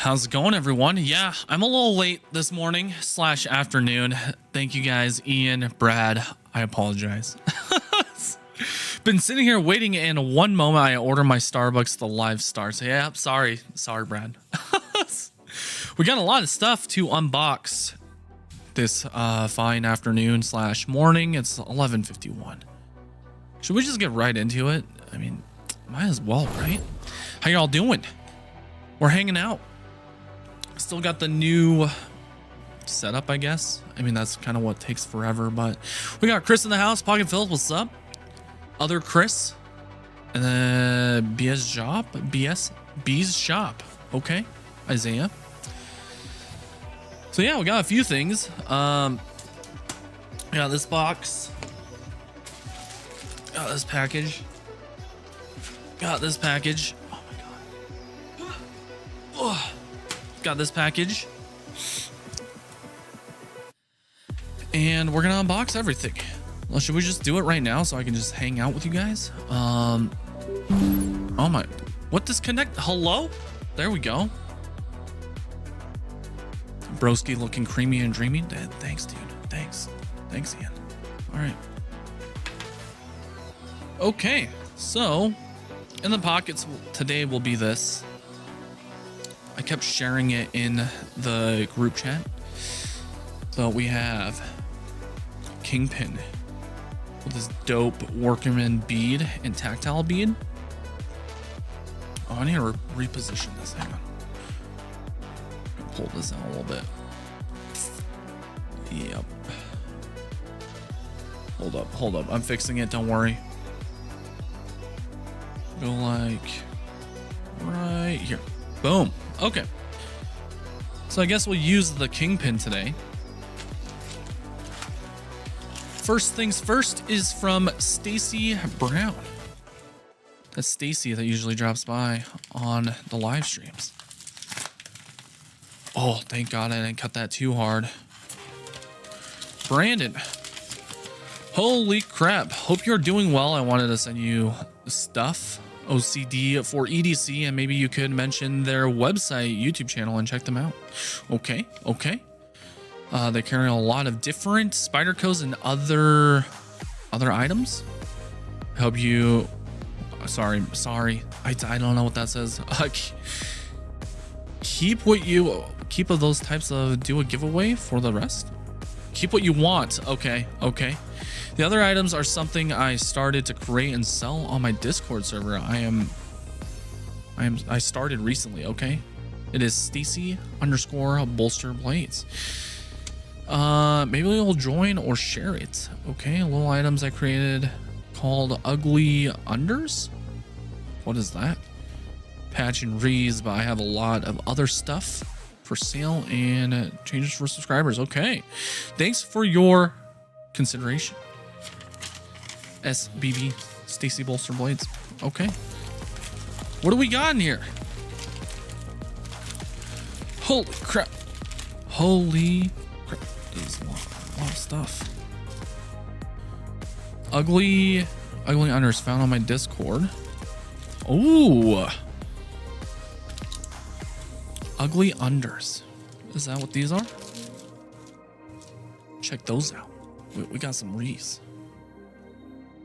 How's it going, everyone? Yeah, I'm a little late this morning / afternoon. Thank you guys, Ian, Brad. I apologize. Been sitting here waiting, and one moment I order my Starbucks, the live start. So yeah, sorry, Brad. We got a lot of stuff to unbox this fine afternoon / morning. It's 11:51. Should we just get right into it? I mean, might as well, right? How y'all doing? We're hanging out. Still got the new setup, I guess. I mean, that's kind of what takes forever, but we got Chris in the house. Pocket Phil, what's up? Other Chris. And then B's shop. Okay. Isaiah. So yeah, we got a few things. Got this box. Got this package. Got this package. Oh my god. Oh. Got this package. And we're gonna unbox everything. Well, should we just do it right now so I can just hang out with you guys? Oh my, what disconnect? Hello? There we go. Broski looking creamy and dreamy. Thanks, dude. Thanks, Ian. All right. Okay, so in the pockets today will be this. I kept sharing it in the group chat. So we have Kingpin with this dope workman bead and tactile bead. Oh, I need to reposition this. Hang on. Pull this out a little bit. Yep. Hold up. I'm fixing it. Don't worry. Go like right here. Boom. Okay. So I guess we'll use the Kingpin today. First things first is from Stacy Brown. That's Stacy that usually drops by on the live streams. Oh, thank God I didn't cut that too hard. Brandon. Holy crap. Hope you're doing well. I wanted to send you stuff. OCD for EDC, and maybe you could mention their website, YouTube channel, and check them out. Okay. They carry a lot of different spider codes and other items. I hope you. Sorry. I don't know what that says. Keep of those types of do a giveaway for the rest. Keep what you want. Okay. The other items are something I started to create and sell on my Discord server. I started recently. Okay, it is Stacy_Bolster Blades. Maybe we'll join or share it. Okay, little items I created called Ugly Unders. What is that? Patch and Rees, but I have a lot of other stuff for sale and changes for subscribers. Okay, thanks for your consideration. SBB Stacy Bolster Blades. Okay. What do we got in here? Holy crap. There's a lot of stuff. Ugly Unders found on my Discord. Ooh. Ugly Unders. Is that what these are? Check those out. We got some Reese.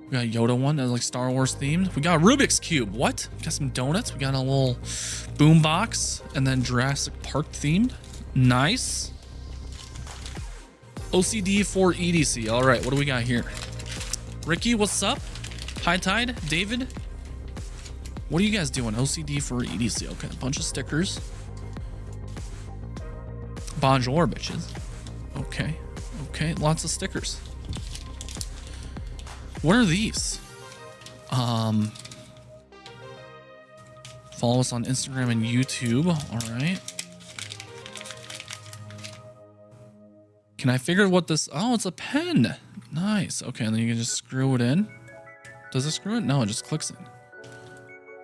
We got a Yoda one that's like Star Wars themed. We got Rubik's Cube. What? We got some donuts. We got a little boom box and then Jurassic Park themed. Nice. OCD for EDC. All right, what do we got here? Ricky, what's up? High Tide, David. What are you guys doing? OCD for EDC. Okay, a bunch of stickers. Bonjour, bitches. Okay, lots of stickers. What are these? Follow us on Instagram and YouTube. All right. Can I figure what this? Oh, it's a pen. Nice. Okay, and then you can just screw it in. Does it screw it? No, it just clicks in.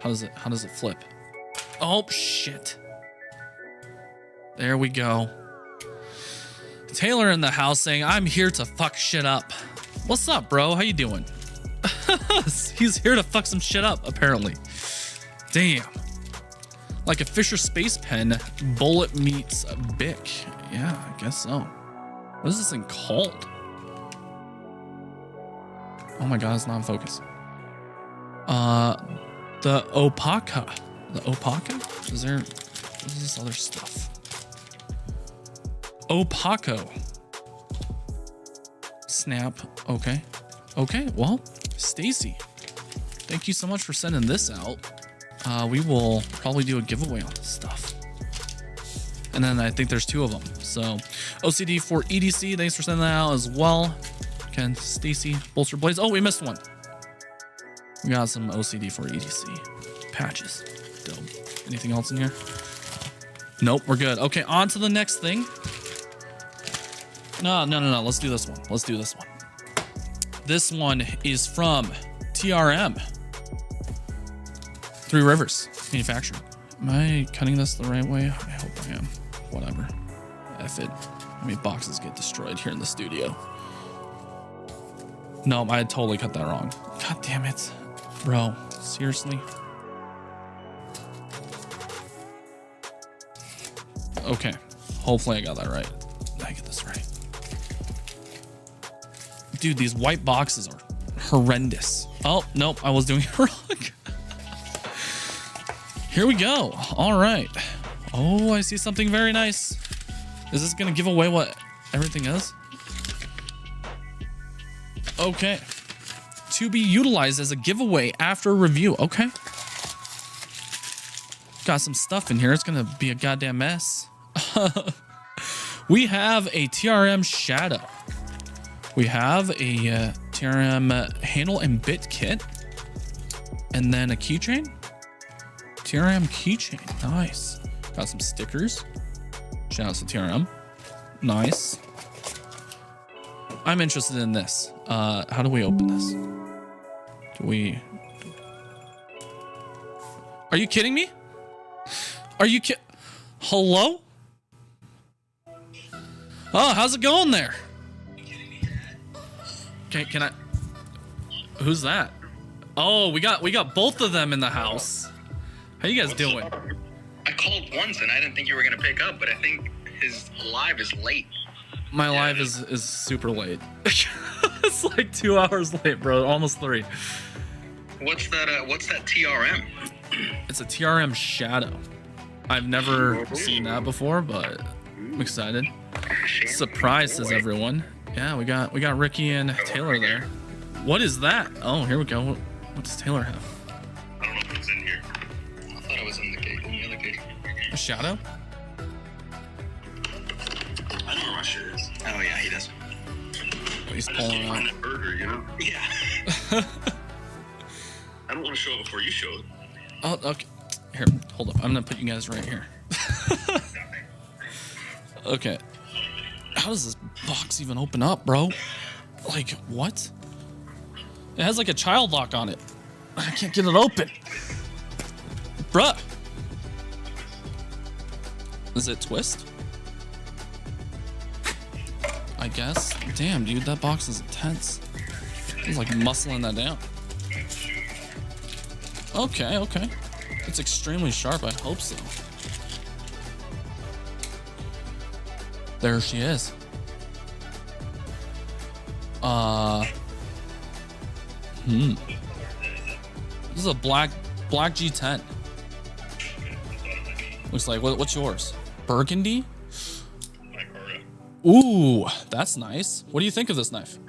How does it flip? Oh shit. There we go. Taylor in the house saying, I'm here to fuck shit up. What's up, bro? How you doing? He's here to fuck some shit up, apparently. Damn. Like a Fisher Space Pen, bullet meets a Bic. Yeah, I guess so. What is this thing called? Oh my god, it's not in focus. The Opaka. The Opaka? Is there... What is this other stuff? Opaco. Snap. Okay. Okay, well, Stacy, thank you so much for sending this out. We will probably do a giveaway on this stuff. And then I think there's 2 of them. So OCD for EDC, thanks for sending that out as well. Again, Stacy, Bolster Blades. Oh, we missed one. We got some OCD for EDC patches. Dope. Anything else in here? Nope, we're good. Okay, on to the next thing. No. Let's do this one. Let's do this one. This one is from TRM. Three Rivers Manufacturing. Am I cutting this the right way? I hope I am. Whatever. F it. How many boxes get destroyed here in the studio? No, I totally cut that wrong. God damn it. Bro, seriously? Okay. Hopefully I got that right. Did I get this right? Dude, these white boxes are horrendous. Oh, nope. I was doing it wrong. Here we go. All right. Oh, I see something very nice. Is this going to give away what everything is? Okay. To be utilized as a giveaway after review. Okay. Got some stuff in here. It's going to be a goddamn mess. We have a TRM Shadow. We have a TRM handle and bit kit. And then a keychain. TRM keychain. Nice. Got some stickers. Shout out to TRM. Nice. I'm interested in this. How do we open this? Do we... Are you kidding me? Are you Hello? Oh, how's it going there? Okay, can I... Who's that? Oh, we got both of them in the house. How you guys doing? I called once and I didn't think you were gonna pick up, but I think his live is late. My live is super late. It's like 2 hours late, bro. Almost 3. What's that TRM? It's a TRM Shadow. I've never seen that before, but I'm excited. Surprise, says everyone. Yeah, we got Ricky and Taylor there. What is that? Oh, here we go. What does Taylor have? I don't know if it's in here. I thought it was in the other case. A Shadow? I know where my shit is. Oh yeah, he does. Oh, he's pulling out. That burger, you know? Yeah. I don't want to show it before you show it. Oh, okay. Here, hold up. I'm gonna put you guys right here. Okay. How does this box even open up, bro? Like, what? It has like a child lock on it. I can't get it open. Bruh. Does it twist? I guess. Damn, dude, that box is intense. It's like muscling that down. Okay, okay. It's extremely sharp. I hope so. There she is. This is a black G10. Looks like, what's yours? Burgundy? Ooh, that's nice. What do you think of this knife?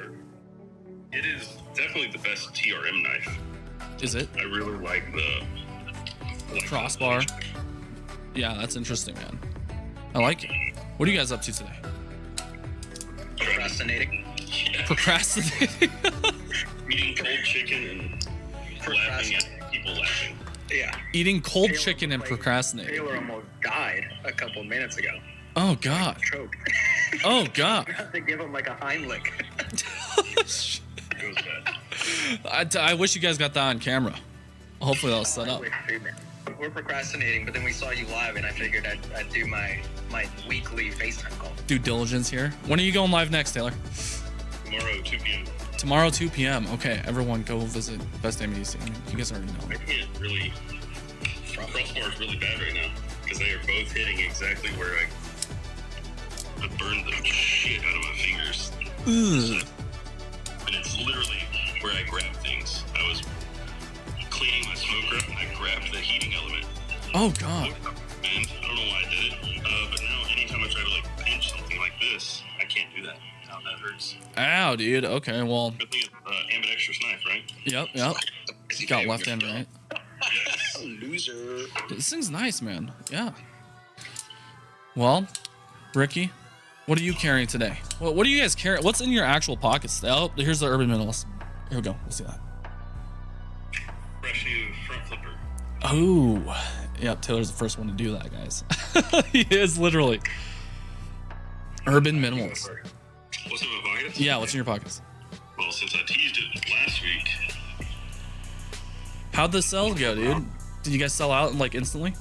It is definitely the best TRM knife. Is it? I really like the crossbar. Yeah, that's interesting, man. I like it. What are you guys up to today? Procrastinating. Yeah. Procrastinating? Eating cold chicken and laughing at people laughing. Yeah. Eating cold chicken and procrastinating. Taylor almost died a couple minutes ago. Oh, God. Choked. Oh, God. I have to give him like a Heimlich. It was bad. I wish you guys got that on camera. Hopefully that'll set up. We're procrastinating, but then we saw you live, and I figured I'd do my weekly FaceTime call. Due diligence here. When are you going live next, Taylor? Tomorrow, 2 p.m. Tomorrow, 2 p.m. Okay, everyone go visit Best Damn EDC. I mean, you guys already know. I can't really crossbar is really bad right now because they are both hitting exactly where I burned the shit out of my fingers. Ugh. And it's literally where I grab things. I was cleaning my smoker up and I grabbed the heating element. Oh god. And I don't know why I did it, but now anytime I try to like pinch something like this, I can't do that. Now that hurts. Ow, dude. Okay, well. Good thing it's ambidextrous knife, right? Yep. Got left and right. Yes. Loser. This thing's nice, man. Yeah. Well, Ricky, what are you carrying today? What do you guys carry? What's in your actual pockets? Oh, here's the Urban Minimalist. Here we go. Let's see that. Fresh new front flipper. Oh, yep. Taylor's the first one to do that, guys. He is literally Urban Minimalist. What's in my pockets? Yeah. What's in your pockets? Well, since I teased it last week, How'd the sell go, dude? Did you guys sell out like instantly?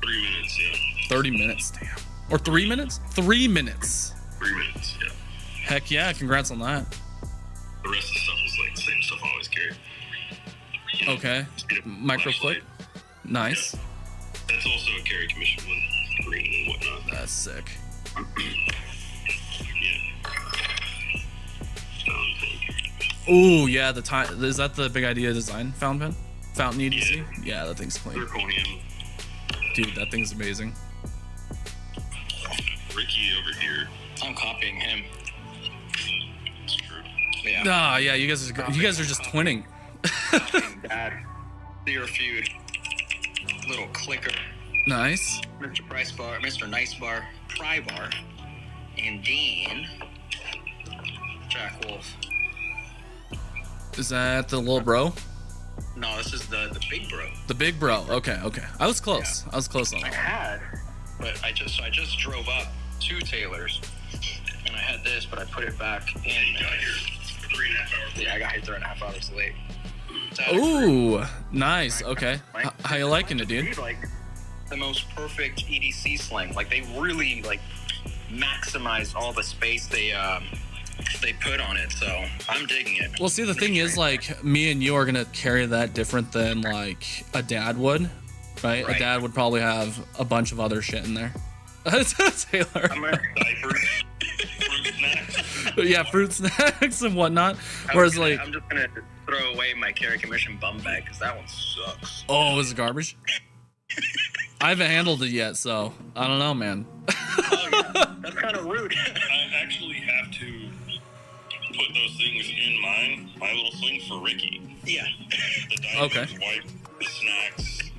3 minutes, yeah. 30 minutes, damn. Or 3 minutes? 3 minutes. 3 minutes, yeah. Heck yeah! Congrats on that. The rest of the stuff is like the same stuff I always carry. You know, Okay. Micro clip. flashlight. Nice. That's also a carry commission with green and whatnot. That's sick. Yeah. Ooh, yeah. The time is that the big idea design fountain pen? Fountain EDC? Yeah, that thing's clean. Zirconium. Dude, that thing's amazing. Ricky over here. I'm copying him. Screwed. Yeah. Ah, yeah. You guys are just twinning. Dad. Your feud. Little clicker. Nice. Mr. Price Bar, Mr. Nice Bar, Pry Bar, and then Jack Wolf. Is that the little bro? No, this is the big bro. The big bro. Okay. I was close. I was close on I that. had, but I just drove up to Taylor's, and I had this, but I put it back in. You got here 3.5 hours. Yeah, I got here 3.5 hours late. Ooh, nice. Okay. How you liking it, dude? Like the most perfect EDC sling. Like they really like maximized all the space they put on it. So I'm digging it. Well, see, the thing is, like, me and you are gonna carry that different than like a dad would, right? A Right. dad would probably have a bunch of other shit in there. Taylor. I'm gonna, Diapers. Fruit snacks. Yeah, fruit snacks and whatnot. Whereas, like, I'm just gonna throw away my carry commission bum bag because that one sucks. oh, is it garbage? I haven't handled it yet, so I don't know, man. Oh yeah, that's kind of rude. I actually have to put those things in my little sling for Ricky. Yeah. The diapers, Okay. wipes, the snacks.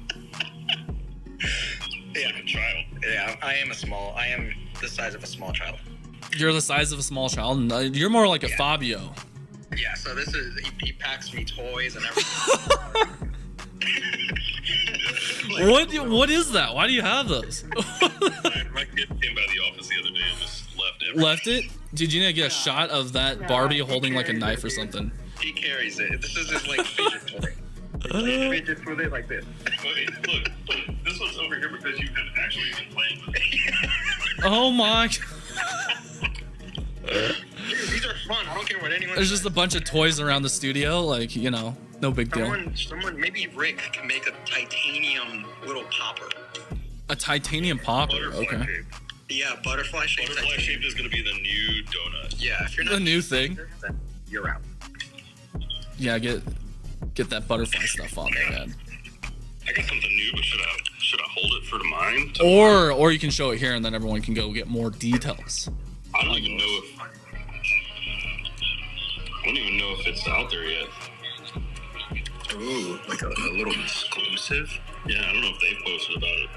Yeah. Like a child. Yeah, I am the size of a small child. You're the size of a small child. No, you're more like a Yeah. Fabio. Yeah, so this is he packs me toys and everything. What is that? Why do you have those? My kid came by the office the other day and just left everything. Left it? Did you get a shot of that Barbie holding like a knife or something? He carries it. This is his like fidget toy. He fidgets with it like this. Wait, look, this one's over here because you have actually been playing with it. Oh my! These are fun. I don't care what anyone There's says. just a bunch of toys around the studio, like, you know, no big deal. Someone, maybe Rick can make a titanium little popper. A titanium popper. Butterfly Okay. shape. Yeah, butterfly shape. Butterfly shape is going to be the new donut. Yeah, if you're not The new thing. then you're out. Yeah, get that butterfly stuff on there, man. I got something new, but should I hold it for mine? Or you can show it here, and then everyone can go get more details. I don't even know if it's out there yet. Ooh, like a little exclusive. Yeah, I don't know if they've posted about it.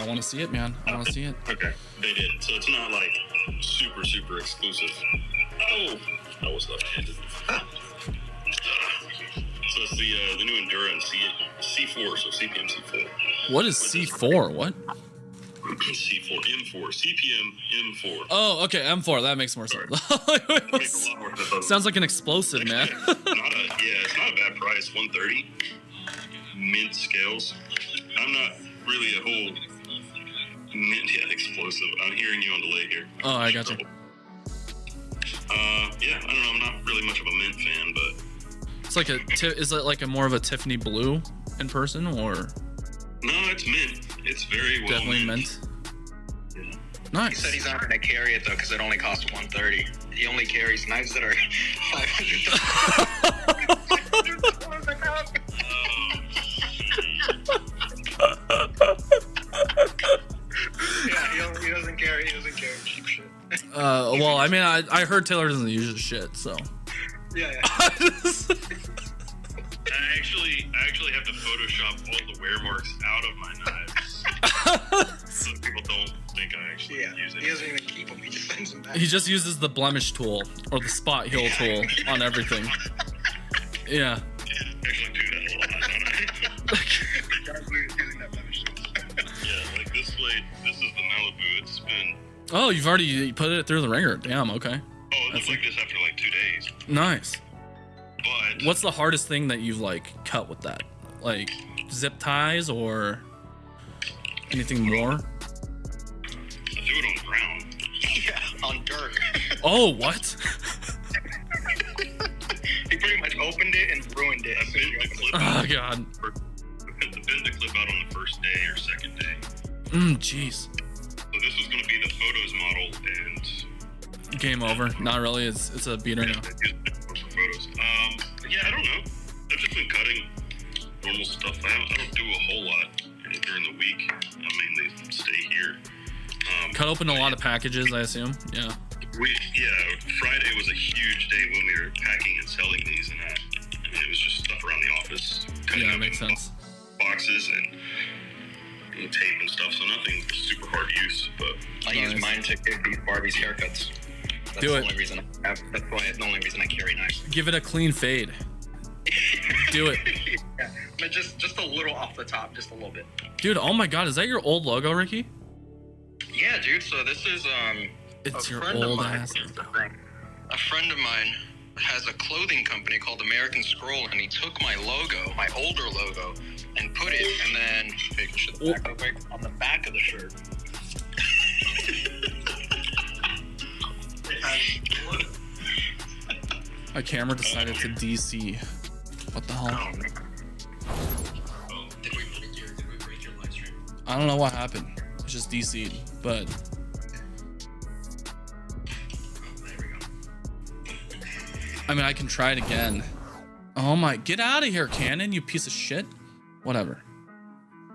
I want to see it, man. I want to see it. Okay, they did. So it's not like super exclusive. Oh, I was left-handed. So it's the new Endurance C4, so CPM C4. What is C4? What? C4, M4, CPM M4. Oh, okay, M4. That makes more sense. That makes a lot more sense. Sounds like an explosive, man. It's not a bad price. 130 mint scales. I'm not really a whole mint explosive. I'm hearing you on delay here. Oh, I got you. Yeah, I don't know. I'm not really much of a mint fan, but It's like is it like a more of a Tiffany blue in person, or? No, it's mint. It's very well Definitely mint. Yeah. Nice. He said he's not gonna carry it though because it only costs $130. He only carries knives that are $500. Yeah, he doesn't carry cheap shit. Well, I mean, I heard Taylor doesn't use his shit, so. Yeah. I actually have to Photoshop all the wear marks out of my knives, so people don't think I actually use it. He doesn't even keep them. He just sends them back. He just uses the blemish tool or the spot heal tool on everything. Yeah. I actually do that a lot, don't I? Using that blemish tool. Yeah, like this blade, this is the Malibu. It's been... Oh, you've already put it through the ringer. Damn, okay. Oh, it was like this after like 2 days. Nice. But... What's the hardest thing that you've like cut with that? Like zip ties or anything more? I threw it on the ground. Yeah, on dirt. Oh, what? He pretty much opened it and ruined it. I bent the clip Oh, out. God. I bent the clip out on the first day or second day. Jeez. So this was going to be the photos model, and Game over. Not really. It's a beater now. I used it for photos. Yeah, I don't know. I've just been cutting normal stuff. I don't do a whole lot during the week. I mainly stay here. Cut open a lot of packages, I assume. Yeah. Friday was a huge day when we were packing and selling these, and I mean, it was just stuff around the office. Yeah, that makes sense. Boxes and tape and stuff, so nothing super hard use. But I use mine to give these Barbies haircuts. That's Do the it. only reason that's the only reason I carry knives. Give it a clean fade. Do it. Yeah, but just a little off the top, just a little bit. Dude, oh my God, is that your old logo, Ricky? Yeah, dude. So this is It's a your friend of old mine. ass. A friend of mine has a clothing company called American Scroll, and he took my logo, my older logo, and put it, and then hey, can shit the back real quick, on the back of the shirt. My camera decided to DC. What the hell? Did we break your live stream? I don't know what happened. It's just DC'd, but There we go. I mean, I can try it again. Oh my, get out of here, Canon, you piece of shit. Whatever.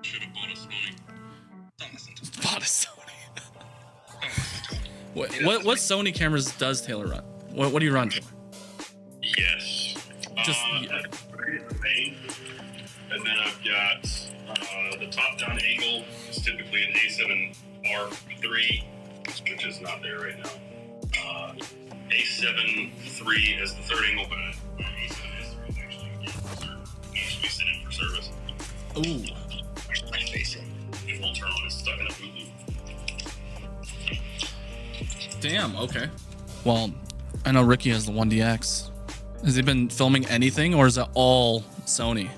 should have bought a Sony. Don't listen to me. Bought a Sony. Don't listen to me. What Sony cameras does Taylor run? What do you run to? Yes. Just the main, and then I've got the top-down angle is typically an A7R3, which is not there right now. A7 III as the third angle, but A7S3 is actually needs to be sent in for service. ooh. My face in. It won't turn on. It's stuck in a boot loop. Damn. Okay. Well, I know Ricky has the 1DX. Has he been filming anything, or is it all Sony?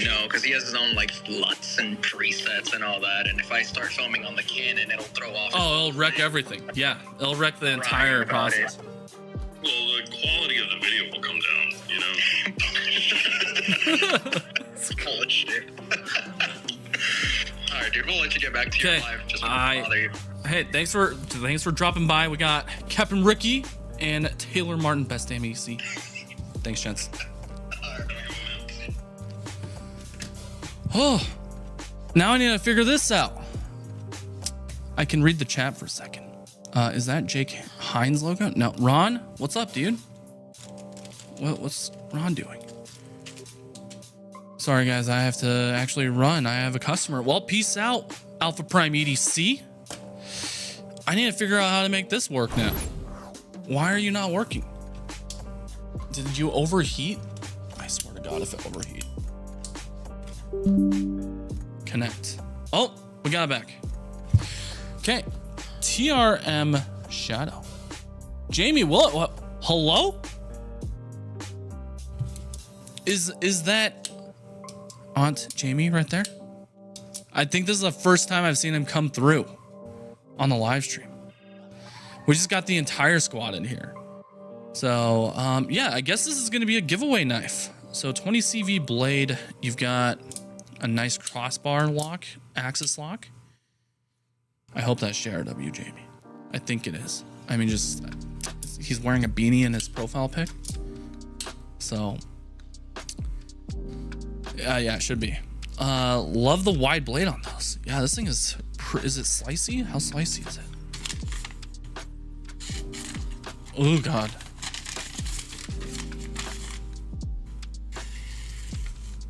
No, because he has his own like LUTs and presets and all that. And if I start filming on the Canon, it'll throw off. Oh, it'll wreck everything. Yeah, it'll wreck the entire about process. Well, the quality of the video will come down, you know? It's full of shit. All right, dude. We'll let you get back to your Okay, life. Just wanted to bother you. Hey, thanks for dropping by. We got Captain Ricky and Taylor Martin, best damn EC. Thanks, gents. Oh, now I need to figure this out. I can read the chat for a second. Is that Jake Hines logo? No, Ron, what's up, dude? What's Ron doing? Sorry, guys, I have to actually run. I have a customer. Well, peace out, Alpha Prime EDC. I need to figure out how to make this work now. Why are you not working? Did you overheat? I swear to God, if it overheat. Connect. Oh, we got it back. Okay. TRM Shadow. Jamie, what? Hello? Is that Aunt Jamie right there? I think this is the first time I've seen him come through on the live stream. We just got the entire squad in here. So yeah, I guess this is going to be a giveaway knife. So 20 CV blade, you've got a nice crossbar lock, axis lock. I hope that's JRW, Jamie. I think it is. I mean, just he's wearing a beanie in his profile pic. So yeah, it should be. Love the wide blade on those. Yeah, this thing is it slicey? How slicey is it? Oh God.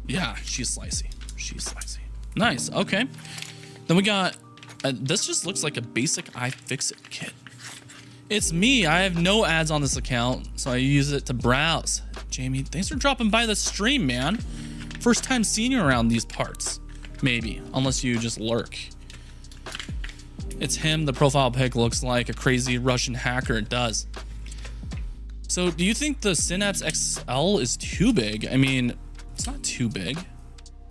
Yeah, she's slicey. She's slicey. Nice. Okay. Then we got this just looks like a basic iFixit kit. It's me. I have no ads on this account, so I use it to browse. Jamie, thanks for dropping by the stream, man. First time seeing you around these parts. Maybe, unless you just lurk. It's him. The profile pic looks like a crazy Russian hacker. It does. So do you think the Synapse XL is too big? I mean, it's not too big.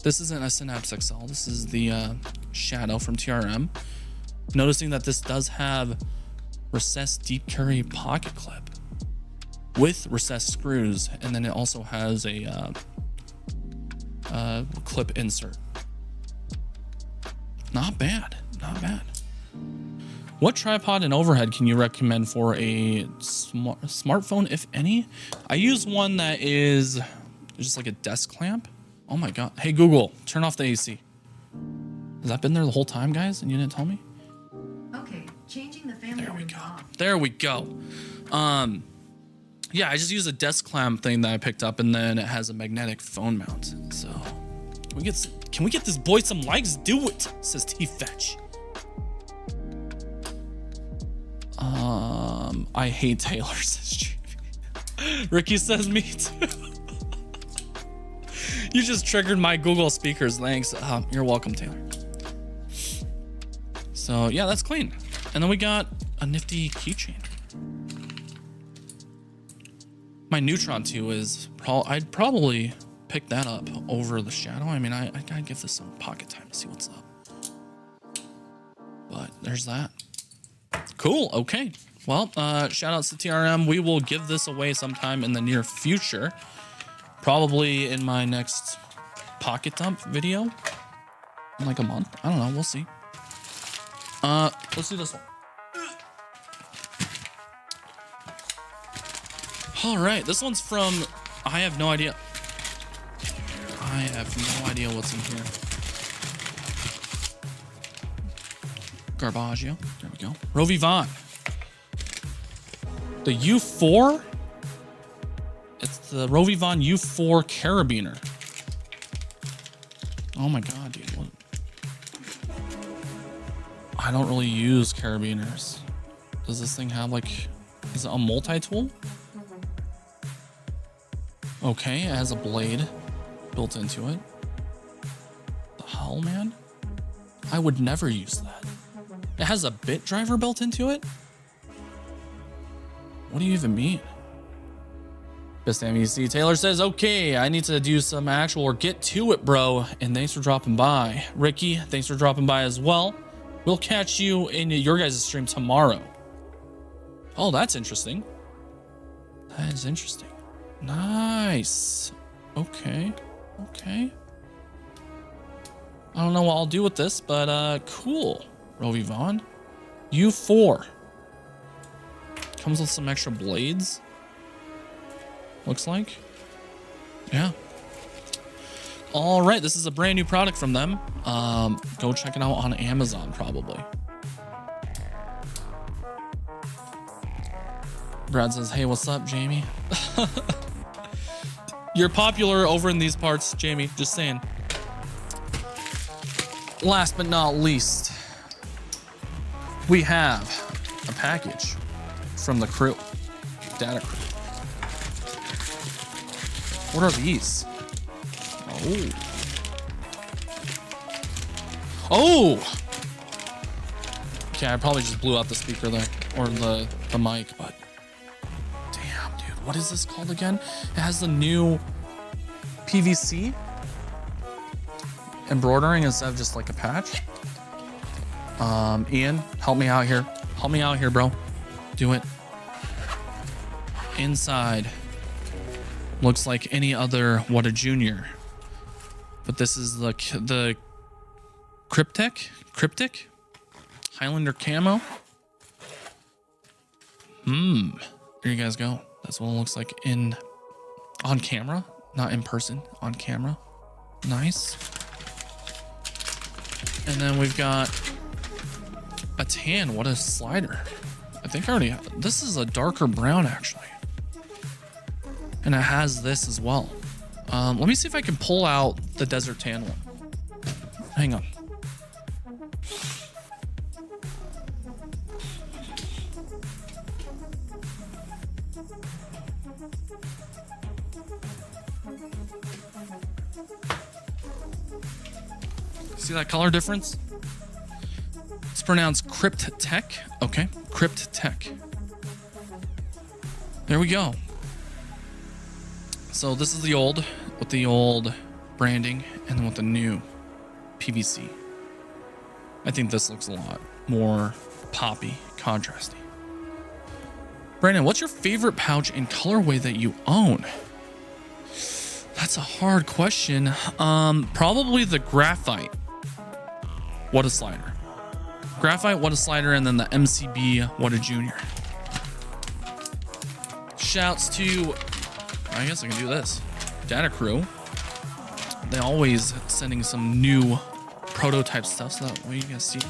This isn't a Synapse XL. This is the Shadow from TRM. Noticing that this does have recessed deep carry pocket clip with recessed screws, and then it also has a clip insert. Not bad, not bad. What tripod and overhead can you recommend for a smartphone, if any? I use one that is just like a desk clamp. Oh my God. Hey, Google, turn off the AC. Has that been there the whole time, guys, and you didn't tell me? Okay, changing the family. There we go. There we go. Yeah, I just use a desk clamp thing that I picked up, and then it has a magnetic phone mount. So, can we get this boy some likes? Do it, says T-Fetch. I hate Taylor, says Jamie. Ricky says me too. You just triggered my Google speakers. Thanks. You're welcome, Taylor. So yeah, that's clean. And then we got a nifty keychain. My Neutron 2 is I'd probably pick that up over the Shadow. I mean, I gotta give this some pocket time to see what's up. But there's that. Cool. Okay. Well, shout outs to TRM. We will give this away sometime in the near future. Probably in my next pocket dump video in like a month. I don't know. We'll see. Let's do this one. All right. This one's from, I have no idea. I have no idea what's in here. Garbaggio. There we go. RovyVon. The U4. It's the RovyVon U4 carabiner. Oh my God, dude. What? I don't really use carabiners. Does this thing have like, is it a multi-tool? Okay, it has a blade built into it. The hell, man? I would never use that. It has a bit driver built into it? What do you even mean? Best MEC Taylor says, okay, I need to do some actual or get to it, bro. And thanks for dropping by. Ricky, thanks for dropping by as well. We'll catch you in your guys' stream tomorrow. Oh, that's interesting. That is interesting. Nice. Okay. Okay. I don't know what I'll do with this, but cool. RovyVon. U4. Comes with some extra blades. Looks like. Yeah. All right, this is a brand new product from them. Go check it out on Amazon, probably. Brad says, hey, what's up, Jamie? You're popular over in these parts, Jamie. Just saying. Last but not least, we have a package from the crew, data crew. What are these? Oh. Oh! Okay, I probably just blew out the speaker there, or the mic, but damn, dude, what is this called again? It has the new PVC embroidering instead of just like a patch. Ian, help me out here. Help me out here, bro. Do it. Inside looks like any other What a Junior, but this is the cryptic Highlander camo. There you guys go. That's what it looks like on camera, not in person, on camera. Nice. And then we've got a tan. What a slider. I think I already have. This is a darker brown actually. And it has this as well. Let me see if I can pull out the desert tan one. Hang on. See that color difference? It's pronounced Crypt Tech. Okay, Crypt Tech. There we go. So this is the old, with the old branding, and then with the new PVC. I think this looks a lot more poppy, contrasty. Brandon, what's your favorite pouch and colorway that you own? That's a hard question. Probably the graphite. What a slider. Graphite, what a slider, and then the MCB, what a junior. Shouts to, I guess I can do this, Data Crew. They always sending some new prototype stuff, so that way you guys see.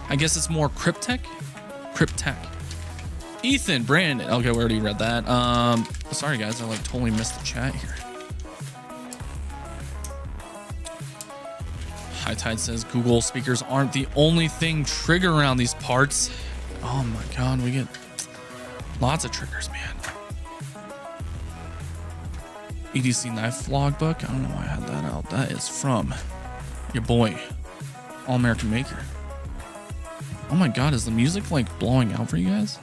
I guess it's more Cryptech. Ethan, Brandon. Okay, we already read that. Sorry guys, I like totally missed the chat here. High Tide says Google speakers aren't the only thing trigger around these parts. Oh my god, we get lots of triggers, man. EDC knife logbook. I don't know why I had that out. That is from your boy, All American Maker. Oh my god, is the music like blowing out for you guys?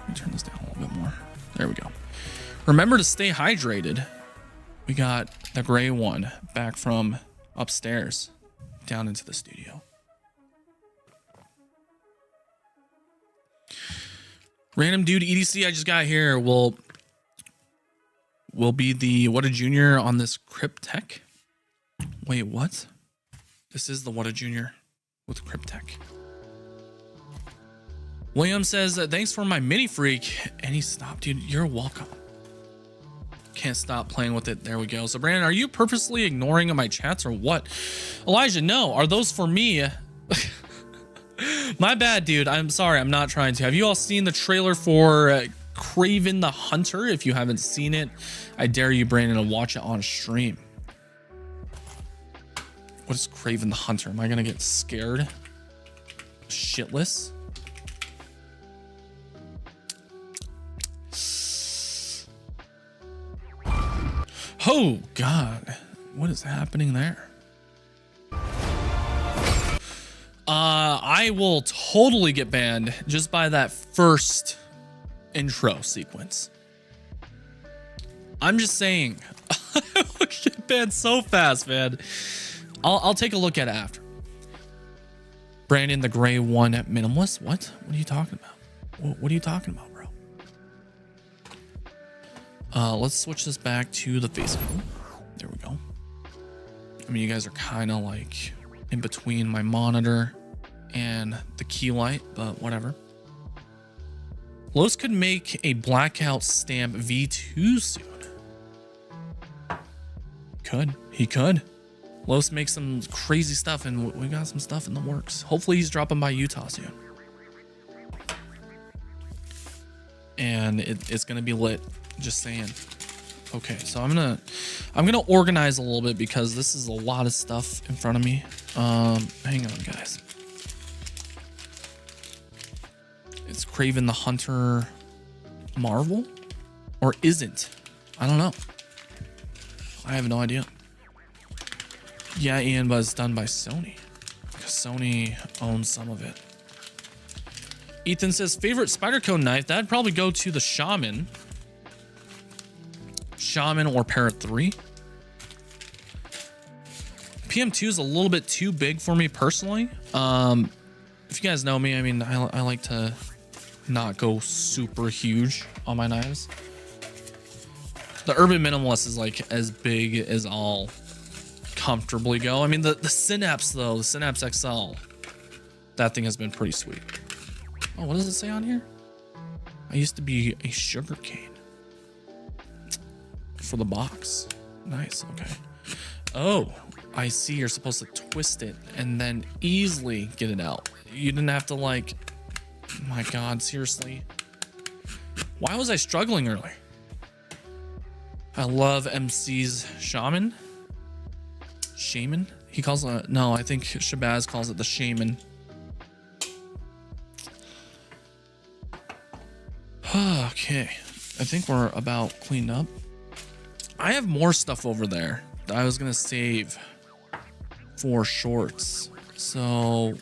Let me turn this down a little bit more. There we go. Remember to stay hydrated. We got the gray one back from upstairs down into the studio. Random dude EDC I just got here will be the What a Junior on this Cryptech. Wait, what? This is the What a Junior with Cryptech. William says, thanks for my mini freak. And he stopped, dude. You're welcome. Can't stop playing with it. There we go. So Brandon, are you purposely ignoring my chats or what? Elijah, no. Are those for me? My bad, dude. I'm sorry. I'm not trying to. Have you all seen the trailer for Craven the Hunter? If you haven't seen it, I dare you, Brandon, to watch it on stream. What is Craven the Hunter? Am I gonna get scared shitless? Oh god, what is happening there? I will totally get banned just by that first intro sequence. I'm just saying. I will get banned so fast, man. I'll take a look at it after. Brandon, the gray one at Minimalist. What are you talking about? What are you talking about, bro? Let's switch this back to the face view. There we go. I mean, you guys are kind of like in between my monitor and the key light, but whatever. Los could make a blackout stamp V2 soon. He could. Los makes some crazy stuff, and we got some stuff in the works. Hopefully he's dropping by Utah soon. And it's gonna be lit. Just saying. Okay, so I'm gonna organize a little bit because this is a lot of stuff in front of me. Hang on, guys. It's Craven the Hunter Marvel, or isn't? I don't know. I have no idea. Yeah, Ian, but it's done by Sony. Sony owns some of it. Ethan says favorite Spyderco knife. That'd probably go to the Shaman or Parrot 3. PM2 is a little bit too big for me personally. If you guys know me, I mean, I like to not go super huge on my knives. The Urban Minimalist is like as big as I'll comfortably go. I mean, the Synapse though, the Synapse XL, that thing has been pretty sweet. Oh, what does it say on here? I used to be a sugar cane for the box. Nice. Okay. Oh, I see. You're supposed to twist it and then easily get it out. You didn't have to like, my God, seriously. Why was I struggling earlier? I love MC's Shaman. Shaman? He calls it, no, I think Shabazz calls it the Shaman. Okay, I think we're about cleaned up. I have more stuff over there that I was gonna save for shorts, so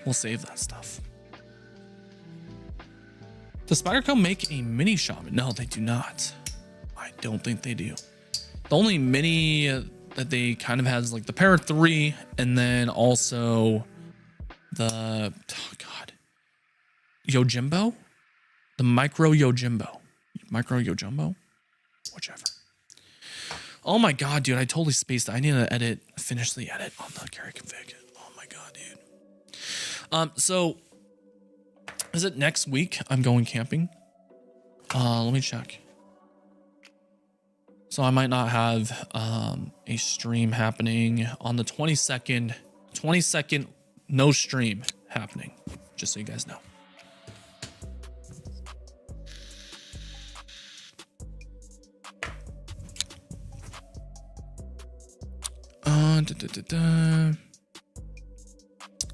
we'll save that stuff. Does Spyderco make a mini shaman? No, they do not. I don't think they do. The only mini that they kind of has like the Para 3, and then also the Yojimbo, the Micro Yojimbo, whichever. Oh my God, dude, I totally spaced it. I need to finish the edit on the carry config. Oh my God, dude. So is it next week I'm going camping? Let me check. So I might not have a stream happening on the 22nd. 22nd, no stream happening, just so you guys know.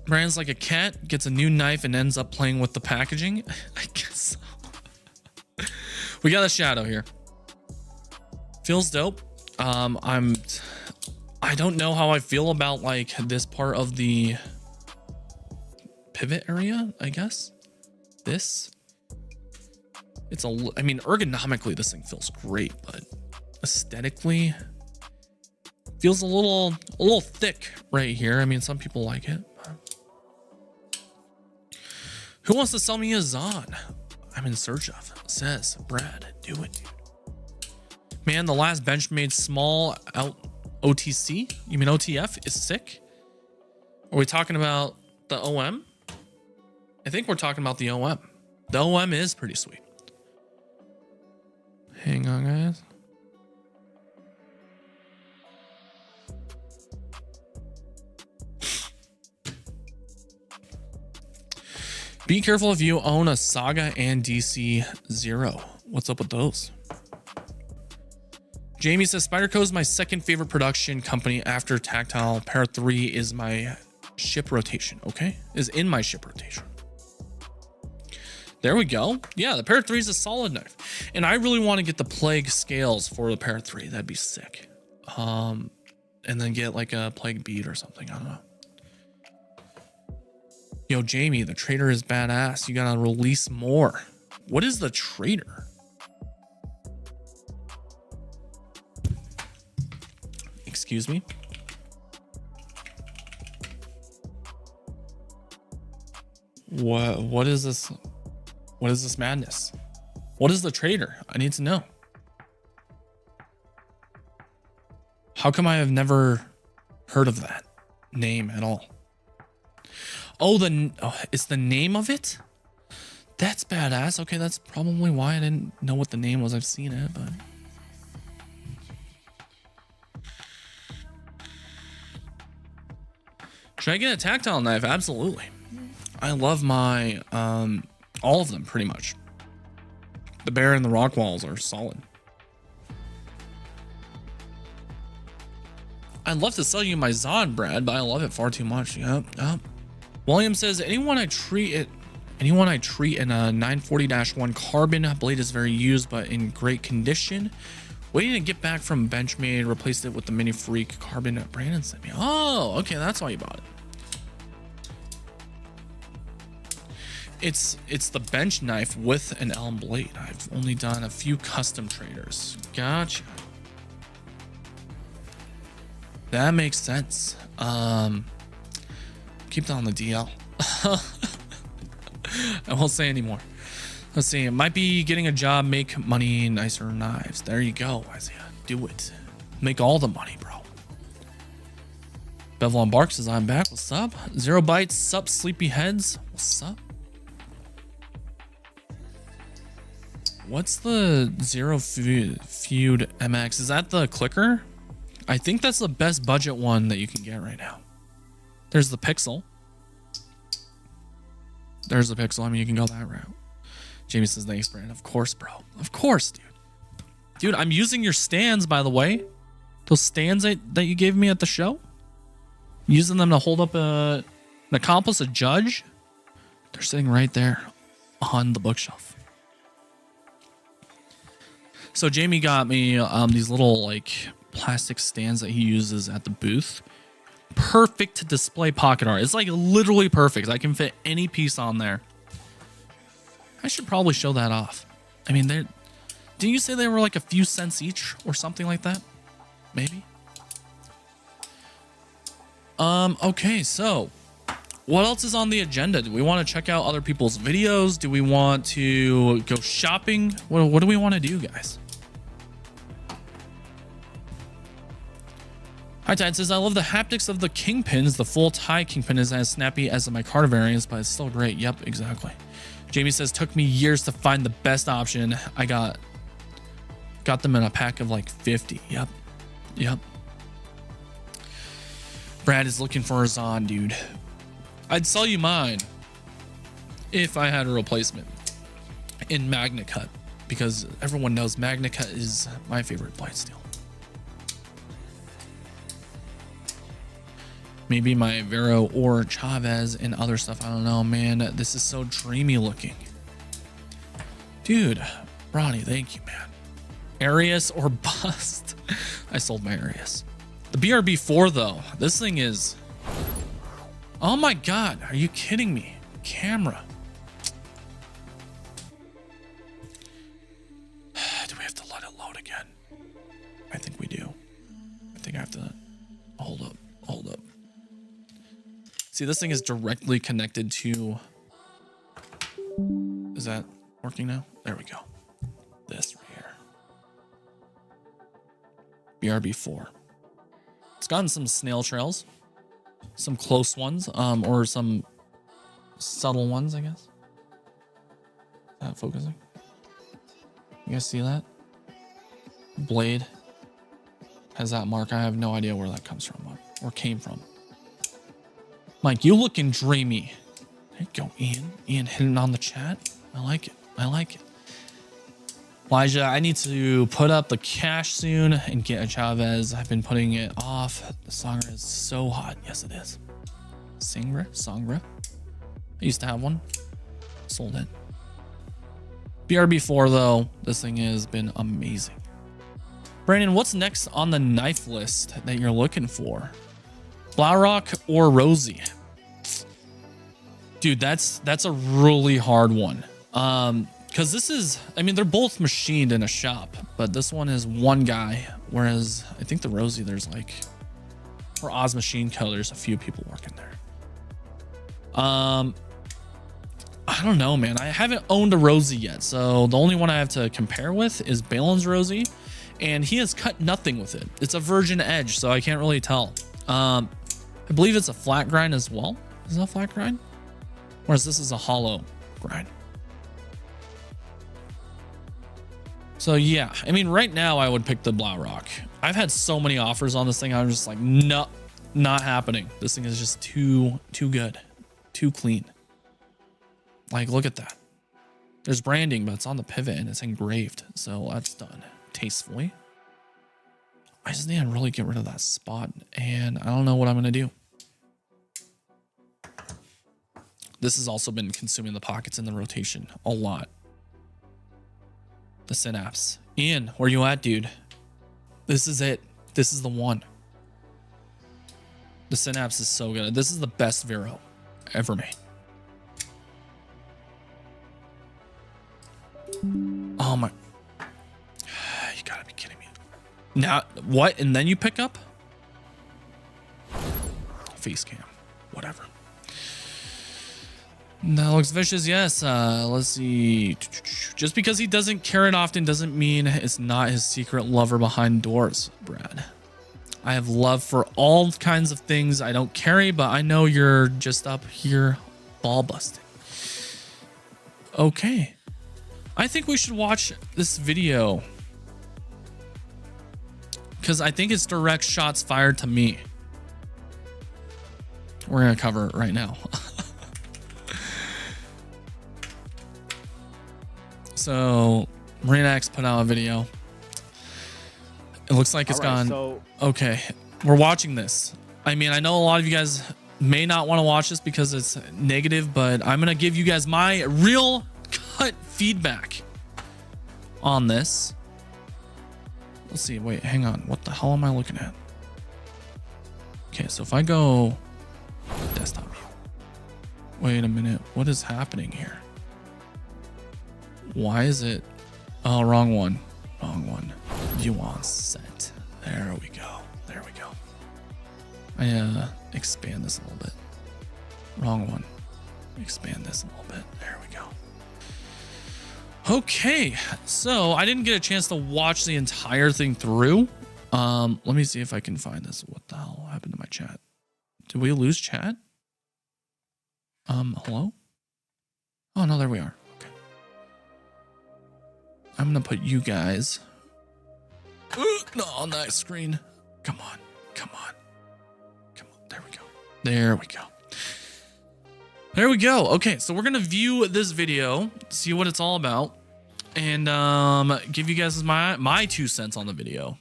Brand's like a cat, gets a new knife and ends up playing with the packaging. I guess so. We got a shadow here. Feels dope. I don't know how I feel about like this part of the pivot area, I guess. It's I mean, ergonomically this thing feels great, but aesthetically feels a little thick right here. I mean, some people like it. Who wants to sell me a Zon? I'm in search of, says Brad. Do it, dude. Man, the last Benchmade small out OTC, you mean OTF, is sick? Are we talking about the OM? I think we're talking about the OM. The OM is pretty sweet. Hang on, guys. Be careful if you own a Saga and DC Zero. What's up with those? Jamie says Spyderco is my second favorite production company after Tactile. Para 3 is my ship rotation. Okay, is in my ship rotation. There we go. Yeah, the Para 3 is a solid knife, and I really want to get the Plague scales for the Para 3. That'd be sick. And then get like a Plague bead or something. I don't know. Yo, Jamie, the trader is badass. You gotta release more. What is the trader? Excuse me? What is this? What is this madness? What is the trader? I need to know. How come I have never heard of that name at all? Oh, it's the name of it? That's badass. Okay, that's probably why I didn't know what the name was. I've seen it, but... Should I get a tactile knife? Absolutely. I love my, all of them pretty much. The Bear and the Rock Walls are solid. I'd love to sell you my Zod, Brad, but I love it far too much. Yep. William says, anyone I treat in a 940-1 carbon blade is very used, but in great condition. Waiting to get back from Benchmade, replaced it with the Mini Freak carbon that Brandon sent me. Oh, okay, that's why you bought it. It's the bench knife with an elm blade. I've only done a few custom traders. Gotcha. That makes sense. Keep that on the DL. I won't say anymore. Let's see. It might be getting a job, make money, nicer knives. There you go, Isaiah. Do it. Make all the money, bro. Bevel on Bark says, I'm back. What's up? Zero Bites. Sup, Sleepyheads. What's up? What's the Zero Feud MX? Is that the clicker? I think that's the best budget one that you can get right now. There's the Pixel. There's the Pixel. I mean, you can go that route. Jamie says, thanks, Brandon. Of course, bro. Of course, dude. Dude, I'm using your stands, by the way. Those stands that you gave me at the show. Using them to hold up an accomplice, a judge. They're sitting right there on the bookshelf. So Jamie got me these little like plastic stands that he uses at the booth. Perfect to display pocket art. It's like literally perfect. I can fit any piece on there. I should probably show that off. I mean, didn't you say they were like a few cents each or something like that? Maybe. Okay, so what else is on the agenda? Do we want to check out other people's videos? Do we want to go shopping? What do we want to do, guys? Hi, Tide says, I love the haptics of the kingpins. The full tie kingpin is as snappy as the micarta variants, but it's still great. Yep, exactly. Jamie says, took me years to find the best option. I got them in a pack of like 50. Yep. Brad is looking for a Zon, dude. I'd sell you mine if I had a replacement in Magna Cut, because everyone knows Magna Cut is my favorite blade steel. Maybe my Vero or Chavez and other stuff. I don't know, man. This is so dreamy looking. Dude, Ronnie, thank you, man. Arius or bust. I sold my Arius. The BRB4 though, this thing is, oh my God, are you kidding me? Camera. Do we have to let it load again? I think we do. I think I have to, hold up. See, this thing is directly connected to, is that working now? There we go. This right here. BRB4. It's gotten some snail trails, some close ones, or some subtle ones, I guess. Is that focusing? You guys see that? Blade has that mark. I have no idea where that comes from or came from. Mike, you looking dreamy. There you go, Ian. Ian hitting on the chat. I like it. Elijah, I need to put up the cash soon and get a Chavez. I've been putting it off. The Sangra is so hot. Yes, it is. Sangra. I used to have one. Sold it. BRB4 though, this thing has been amazing. Brandon, what's next on the knife list that you're looking for? Blaurock or Rosie? Dude, that's a really hard one. Because this is, I mean, they're both machined in a shop, but this one is one guy, whereas I think the Rosie, there's like, for Oz Machine Co, there's a few people working there. I don't know, man. I haven't owned a Rosie yet, so the only one I have to compare with is Balin's Rosie, and he has cut nothing with it. It's a virgin edge, so I can't really tell. I believe it's a flat grind as well. Is it a flat grind? Whereas this is a hollow grind. So yeah, I mean, right now I would pick the Blaurock. I've had so many offers on this thing. I'm just like, no, not happening. This thing is just too good, too clean. Like, look at that. There's branding, but it's on the pivot and it's engraved. So that's done tastefully. I just need to really get rid of that spot, and I don't know what I'm going to do. This has also been consuming the pockets in the rotation a lot. The Synapse. Ian, where you at, dude? This is it. This is the one. The Synapse is so good. This is the best Vero ever made. Oh my. You gotta be kidding me. Now, what? And then you pick up? Face cam. Whatever. That looks vicious. Yes. Let's see. Just because he doesn't carry it often doesn't mean it's not his secret lover behind doors, Brad. I have love for all kinds of things I don't carry, but I know you're just up here ball busting. Okay. I think we should watch this video because I think it's direct shots fired to me. We're going to cover it right now. So Marina X put out a video. It looks like it's gone. So okay, we're watching this. I mean, I know a lot of you guys may not want to watch this because it's negative, but I'm gonna give you guys my real cut feedback on this. Let's see. Wait, hang on. What the hell am I looking at? Okay, so if I go desktop view. Wait a minute. What is happening here? Why is it? Oh, wrong one. Wrong one. View on set. There we go. There we go. I expand this a little bit. Wrong one. Expand this a little bit. There we go. Okay, so I didn't get a chance to watch the entire thing through. Let me see if I can find this. What the hell happened to my chat? Did we lose chat? Hello? Oh no, there we are. I'm gonna put you guys on that screen. Come on, come on, come on. There we go. There we go. There we go. Okay, so we're gonna view this video, see what it's all about, and give you guys my 2 cents on the video.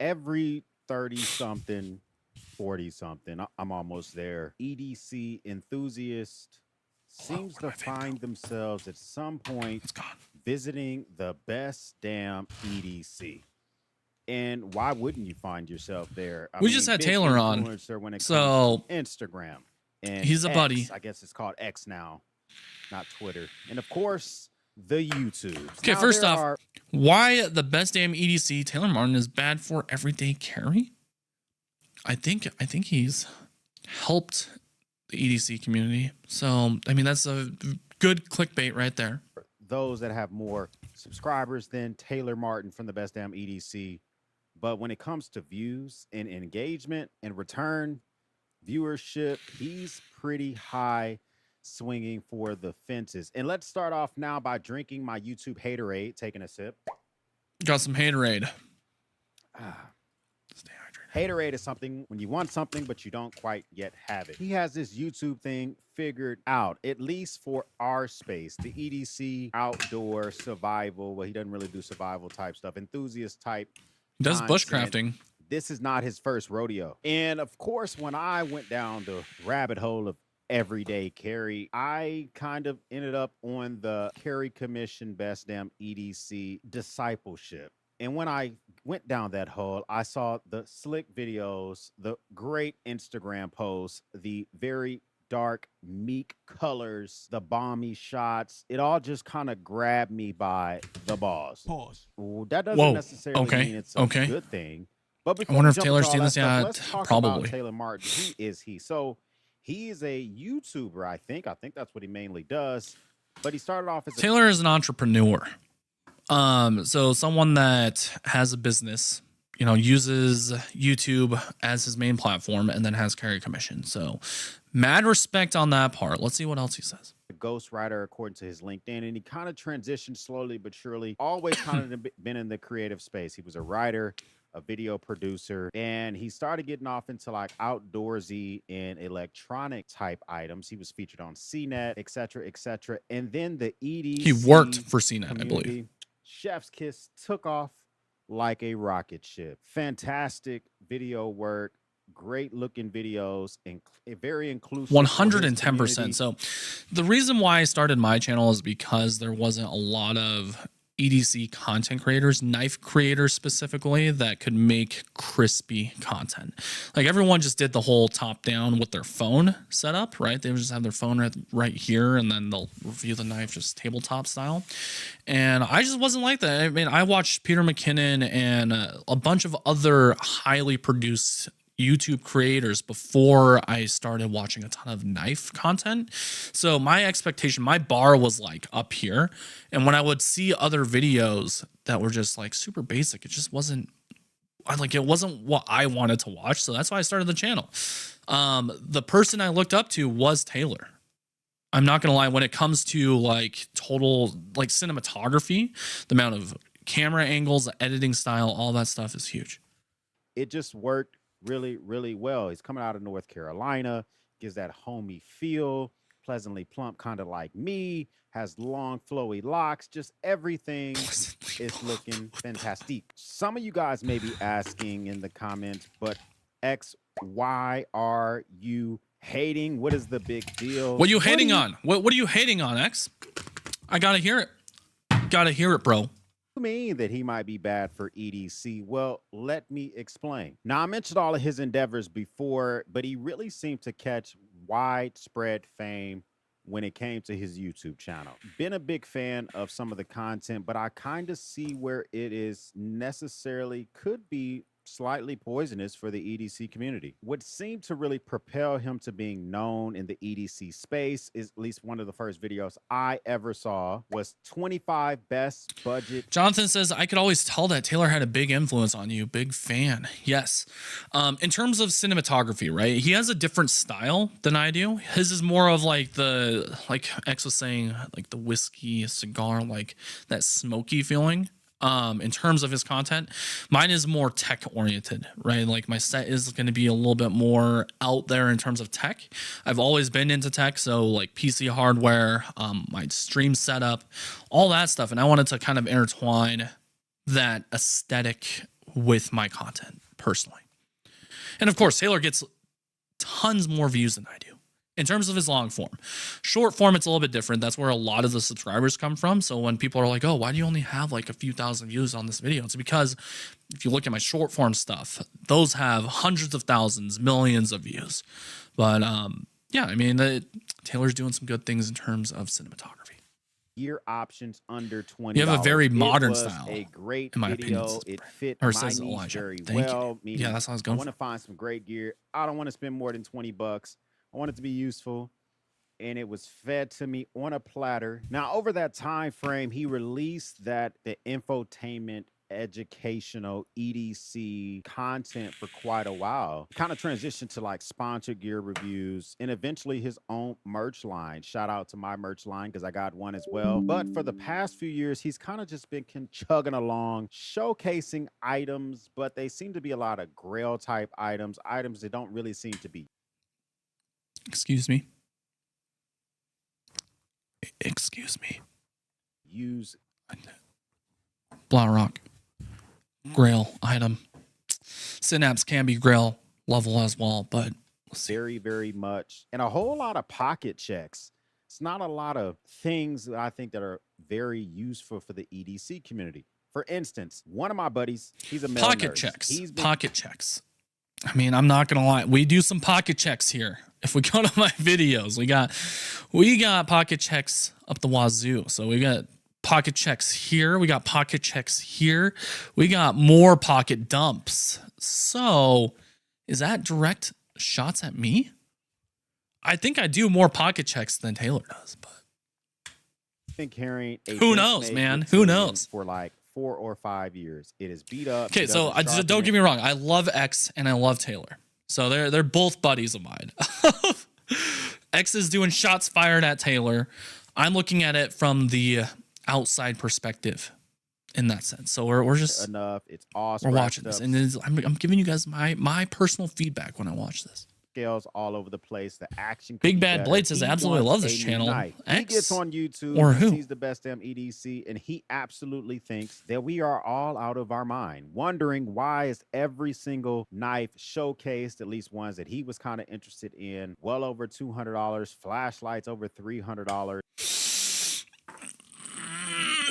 every 30 something, 40 something, I'm almost there, EDC enthusiast seems to find themselves at some point visiting the best damn EDC. And why wouldn't you find yourself there? We just had Taylor on, when it so comes to Instagram, and he's a X, buddy. I guess it's called X now, not Twitter. And of course, the YouTube. Okay, first off, why the best damn EDC Taylor Martin is bad for everyday carry? I think he's helped the EDC community. So, I mean, that's a good clickbait right there. Those that have more subscribers than Taylor Martin from the best damn EDC. But when it comes to views and engagement and return viewership, he's pretty high swinging for the fences. And let's start off now by drinking my YouTube haterade, taking a sip. Got some haterade. Haterade is something when you want something, but you don't quite yet have it. He has this YouTube thing figured out, at least for our space, the EDC outdoor survival. Well, he doesn't really do survival type stuff, enthusiast type. He does bushcrafting. This is not his first rodeo. And of course, when I went down the rabbit hole of everyday carry, I kind of ended up on the Carry Commission Best Damn EDC discipleship. And when I went down that hole, I saw the slick videos, the great Instagram posts, the very dark, meek colors, the balmy shots. It all just kind of grabbed me by the balls. Pause. Ooh, that doesn't necessarily mean it's a good thing. But I wonder if Taylor's seen this yet. Let's talk Probably. about Taylor Martin. Who is he? So he is a YouTuber, I think. I think that's what he mainly does. But he started off as Taylor is an entrepreneur. So someone that has a business, you know, uses YouTube as his main platform and then has Carry Commission. So mad respect on that part. Let's see what else he says. a ghostwriter, according to his LinkedIn, and he kind of transitioned slowly but surely, always kind of been in the creative space. He was a writer, a video producer, and he started getting off into like outdoorsy and electronic type items. He was featured on CNET, etc., etc. And then the EDC He worked for CNET, I believe. Chef's Kiss took off like a rocket ship. Fantastic video work, great looking videos, and very inclusive. 110%. So the reason why I started my channel is because there wasn't a lot of EDC content creators, knife creators specifically, that could make crispy content. Like everyone just did the whole top down with their phone setup, right? They would just have their phone right here and then they'll review the knife just tabletop style. And I just wasn't like that. I mean, I watched Peter McKinnon and a bunch of other highly produced YouTube creators before I started watching a ton of knife content. So my expectation, my bar was like up here. And when I would see other videos that were just like super basic, it just wasn't it wasn't what I wanted to watch. So that's why I started the channel. The person I looked up to was Taylor. I'm not gonna lie, when it comes to like total like cinematography, the amount of camera angles, the editing style, all that stuff is huge. It just worked really, really well. He's coming out of North Carolina, gives that homey feel, pleasantly plump, kind of like me, has long, flowy locks, just everything is looking fantastic. Some of you guys may be asking in the comments, but X, why are you hating? What is the big deal? What are you hating on? What are you hating on, X? I gotta hear it. Gotta hear it, bro. Mean that he might be bad for EDC? Well, let me explain. Now, I mentioned all of his endeavors before, but he really seemed to catch widespread fame when it came to his YouTube channel. Been a big fan of some of the content, but I kind of see where it is necessarily could be slightly poisonous for the EDC community. What seemed to really propel him to being known in the EDC space is at least one of the first videos I ever saw was 25 best budget. Jonathan says, I could always tell that Taylor had a big influence on you. Big fan. Yes. In terms of cinematography, right? He has a different style than I do. His is more of like like X was saying, like the whiskey cigar, like that smoky feeling. In terms of his content, mine is more tech oriented, right? Like my set is going to be a little bit more out there in terms of tech. I've always been into tech. So like PC hardware, my stream setup, all that stuff. And I wanted to kind of intertwine that aesthetic with my content personally. And of course, Taylor gets tons more views than I do. In terms of his long form, short form, it's a little bit different. That's where a lot of the subscribers come from. So when people are like, oh, why do you only have like a few thousand views on this video? It's because if you look at my short form stuff, those have hundreds of thousands, millions of views. But yeah, I mean, Taylor's doing some good things in terms of cinematography. Gear options under $20. You have a very modern style. A great in my video. opinion. It fit Or my says needs Elijah. very Thank well. you. Yeah, that's what I was I going want to find some great gear. I don't want to spend more than $20. I want it to be useful, and it was fed to me on a platter. Now, over that time frame, he released the infotainment educational EDC content for quite a while. Kind of transitioned to like sponsored gear reviews and eventually his own merch line. Shout out to my merch line because I got one as well. But for the past few years, he's kind of just been chugging along, showcasing items, but they seem to be a lot of grail type items that don't really seem to be. Excuse me. Excuse me. Use Rock. Grail item. Synapse can be grail level as well, but very, very much. And a whole lot of pocket checks. It's not a lot of things that I think that are very useful for the EDC community. For instance, one of my buddies, he's a male pocket nurse. checks. Pocket checks. I mean, I'm not gonna lie. We do some pocket checks here. If we go to my videos, we got pocket checks up the wazoo. So we got pocket checks here. We got pocket checks here. We got more pocket dumps. So is that direct shots at me? I think I do more pocket checks than Taylor does, but been carrying a who knows, man? Who knows? For like 4 or 5 years. It is beat up. Okay, so don't get me wrong. I love X and I love Taylor. So they're both buddies of mine. X is doing shots fired at Taylor. I'm looking at it from the outside perspective in that sense. So we're just enough. It's awesome. We're watching this, and I'm giving you guys my personal feedback when I watch this. Scales all over the place. The action. Big Bad Blade says, absolutely love this channel. He gets on YouTube. Or who? He's the best damn EDC, and he absolutely thinks that we are all out of our mind, wondering why is every single knife showcased, at least ones that he was kind of interested in, well over $200, flashlights over $300.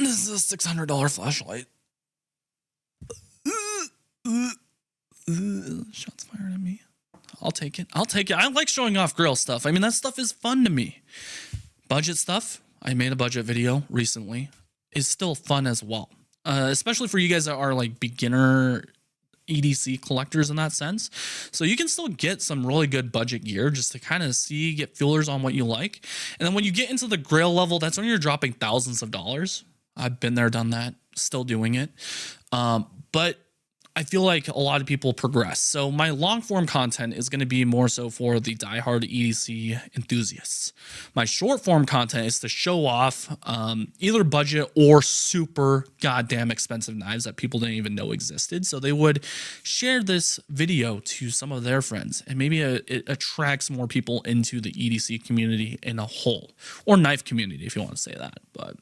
This is a $600 flashlight. Shots fired at me. I'll take it. I like showing off grill stuff. I mean, that stuff is fun to me. Budget stuff, I made a budget video recently, is still fun as well. Especially for you guys that are like beginner EDC collectors in that sense. So you can still get some really good budget gear just to kind of see, get feelers on what you like. And then when you get into the grail level, that's when you're dropping thousands of dollars. I've been there, done that, still doing it. But I feel like a lot of people progress. So my long form content is going to be more so for the diehard EDC enthusiasts. My short form content is to show off either budget or super goddamn expensive knives that people didn't even know existed. So they would share this video to some of their friends, and maybe it attracts more people into the EDC community in a whole, or knife community if you want to say that. But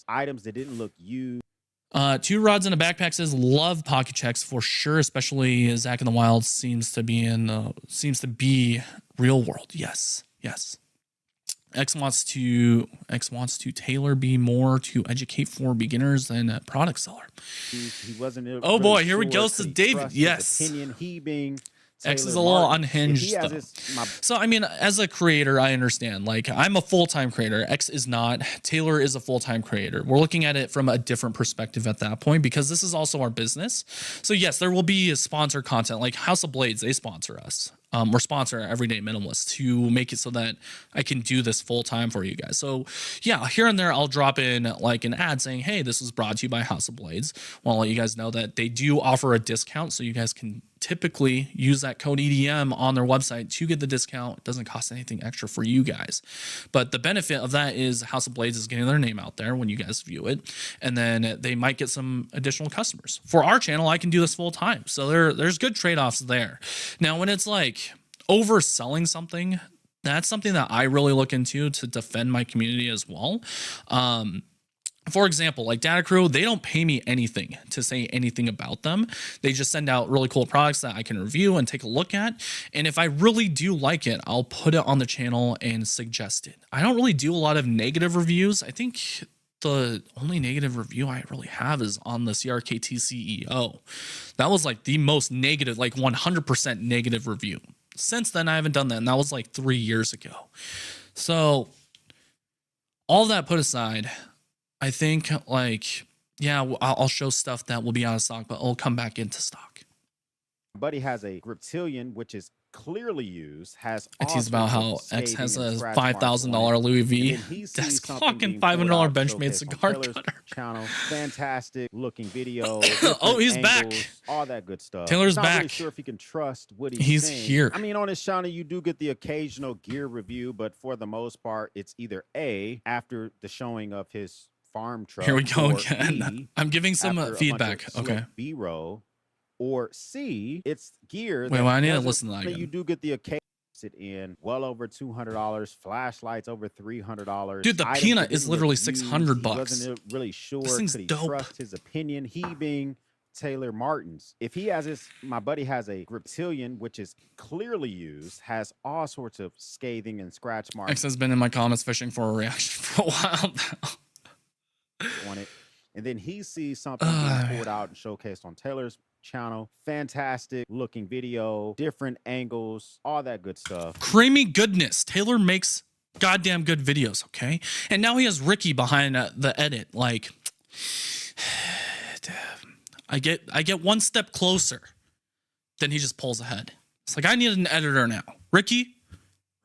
items that didn't look used. 2 rods in a backpack says love pocket checks for sure, especially Zach in the Wild seems to be real world. Yes. X wants to tailor be more to educate for beginners than a product seller. He wasn't. Oh really boy, here we sure go to to David. trust his Yes. opinion. He being X is a Taylor little Martin. unhinged If he has though. his- So I mean, as a creator, I understand. Like, I'm a full-time creator. X is not. Taylor is a full-time creator. We're looking at it from a different perspective at that point, because this is also our business. So yes, there will be sponsor content like House of Blades. They sponsor us. Or sponsor Everyday Minimalist to make it so that I can do this full time for you guys. So yeah, here and there I'll drop in like an ad saying, hey, this was brought to you by House of Blades. Well, I'll let you guys know that they do offer a discount, so you guys can typically use that code EDM on their website to get the discount. It doesn't cost anything extra for you guys. But the benefit of that is House of Blades is getting their name out there when you guys view it. And then they might get some additional customers. For our channel, I can do this full time. So there's good trade-offs there. Now, when it's like overselling something, that's something that I really look into to defend my community as well. For example, like Data Crew, they don't pay me anything to say anything about them. They just send out really cool products that I can review and take a look at. And if I really do like it, I'll put it on the channel and suggest it. I don't really do a lot of negative reviews. I think the only negative review I really have is on the CRKT CEO. That was like the most negative, like 100% negative review. Since then, I haven't done that, and that was like 3 years ago. So all that put aside, I think, like, yeah, I'll show stuff that will be out of stock, but it'll come back into stock. Buddy has a Reptilian, which is clearly used. Has I tease about how X has a $5,000 $5,000 Louis V desk clock and $500 Benchmade cigar cutter. Channel, fantastic looking video. Oh, he's back. All that good stuff. Taylor's Not back. really sure if he can trust what He's saying. here. I mean, on his channel, you do get the occasional gear review, but for the most part, it's either A, after the showing of his farm truck. Here we go or again. B, I'm giving some after a bunch feedback. of slick Okay. B-roll, or C, it's gear. Wait, that well, I need to doesn't- listen to that again. You do get the occasion in well over $200, flashlights over $300. Dude, the items peanut that is didn't literally look used. $600 He bucks. wasn't really sure. This thing's Could he dope. trust his opinion? He being Taylor Martin's. If he has his, my buddy has a Reptilian, which is clearly used, has all sorts of scathing and scratch marks X has been in my comments fishing for a reaction for a while now. on it. And then he sees something being pulled out and showcased on Taylor's channel. Fantastic looking video, different angles, all that good stuff. Creamy goodness. Taylor makes goddamn good videos, okay? And now he has Ricky behind the edit. Like, I get one step closer, then he just pulls ahead. It's like, I need an editor now. Ricky,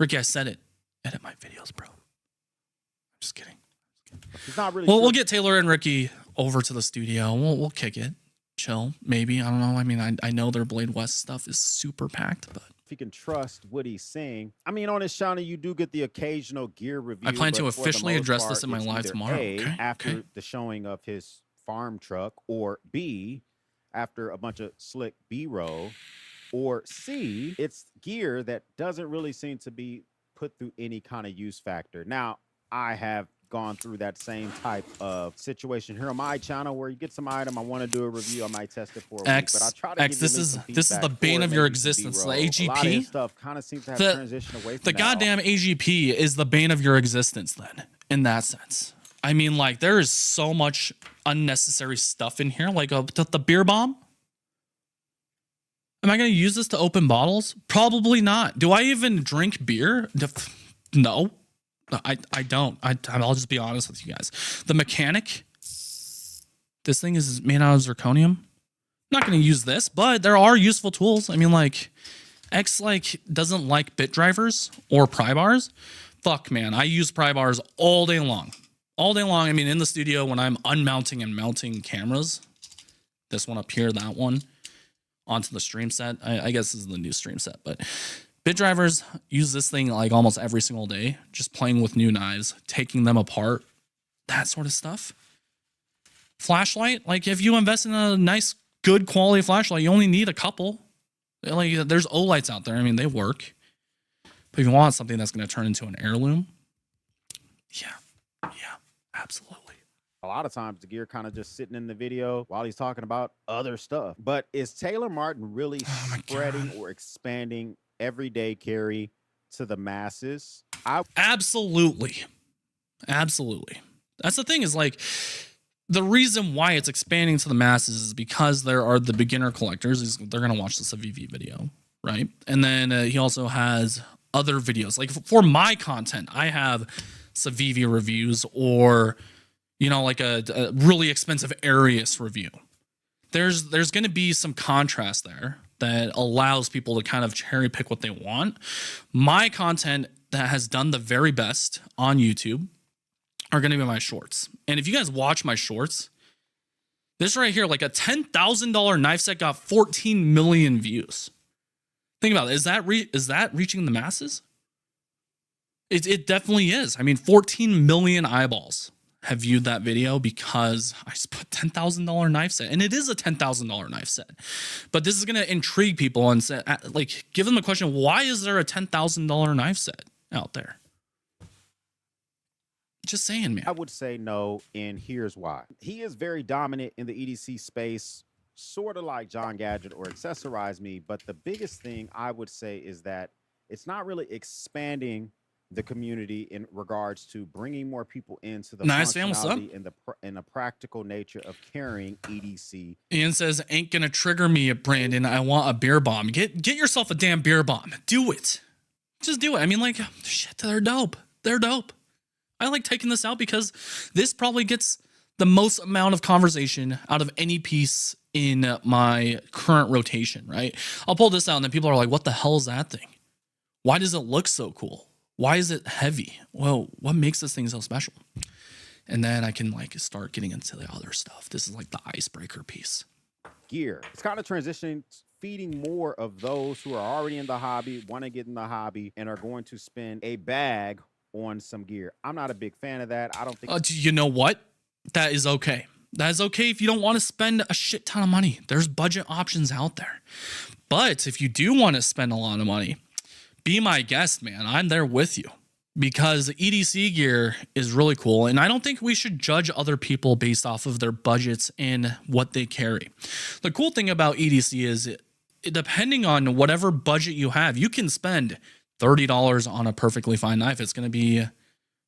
I said it. Edit my videos, bro. I'm just kidding. He's not really Well, sure. we'll get Taylor and Ricky over to the studio. We'll kick it, chill, maybe. I don't know. I mean, I know their Blade West stuff is super packed, but if he can trust what he's saying. I mean, on his channel, you do get the occasional gear review. I plan to but for the officially most address part, this in my it's live either tomorrow. A, Okay, after okay. the showing of his farm truck, or B, after a bunch of slick B-roll, or C, it's gear that doesn't really seem to be put through any kind of use factor. Now, I have gone through that same type of situation here on my channel where you get some item, I want to do a review, I might test it for a week, but I try to X, give this you is some this is the feedback bane for of your maybe some existence. The B-roll. A lot of AGP, his stuff kind of seems to have the- transitioned away from the that. goddamn AGP is the bane of your existence. Then, in that sense, I mean, like, there is so much unnecessary stuff in here, like the beer bomb. Am I going to use this to open bottles? Probably not. Do I even drink beer? No, I don't. I'll just be honest with you guys. The mechanic, this thing is made out of zirconium. not going to use this, but there are useful tools. I mean, like, X like doesn't like bit drivers or pry bars. Fuck, man, I use pry bars all day long. All day long. I mean, in the studio when I'm unmounting and mounting cameras, this one up here, that one, onto the stream set. I guess this is the new stream set, but bit drivers, use this thing like almost every single day, just playing with new knives, taking them apart, that sort of stuff. Flashlight, like if you invest in a nice, good quality flashlight, you only need a couple. Like there's Olights out there. I mean, they work. But if you want something that's going to turn into an heirloom, yeah, absolutely. A lot of times the gear kind of just sitting in the video while he's talking about other stuff. But is Taylor Martin really spreading or expanding everyday carry to the masses? Absolutely. That's the thing, is like the reason why it's expanding to the masses is because there are the beginner collectors. They're going to watch this VV video, right? And then he also has other videos. Like for my content, I have Civivi reviews, or, you know, like a really expensive Arius review. There's going to be some contrast there that allows people to kind of cherry pick what they want. My content that has done the very best on YouTube are going to be my shorts. And if you guys watch my shorts, this right here, like a $10,000 knife set got 14 million views. Think about it. Is that reaching the masses? It definitely is. I mean, 14 million eyeballs have viewed that video because I just put $10,000 knife set, and it is a $10,000 knife set. But this is going to intrigue people and say, like, give them a question: why is there a $10,000 knife set out there? Just saying, man. I would say no, and here's why. He is very dominant in the EDC space, sort of like John Gadget or Accessorize Me. But the biggest thing I would say is that it's not really expanding the community in regards to bringing more people into the nice fam, what's up? And the practical nature of carrying EDC. Ian says, ain't gonna trigger me, Brandon. I want a beer bomb. Get yourself a damn beer bomb. Do it. Just do it. I mean, like, shit, they're dope. They're dope. I like taking this out because this probably gets the most amount of conversation out of any piece in my current rotation, right? I'll pull this out and then people are like, what the hell is that thing? Why does it look so cool? Why is it heavy? Well, what makes this thing so special? And then I can like start getting into the other stuff. This is like the icebreaker piece. Gear. It's kind of transitioning, feeding more of those who are already in the hobby, want to get in the hobby, and are going to spend a bag on some gear. I'm not a big fan of that. I don't think. You know what? That is okay. That is okay if you don't want to spend a shit ton of money. There's budget options out there. But if you do want to spend a lot of money, be my guest, man. I'm there with you, because EDC gear is really cool. And I don't think we should judge other people based off of their budgets and what they carry. The cool thing about EDC is depending on whatever budget you have, you can spend $30 on a perfectly fine knife. It's going to be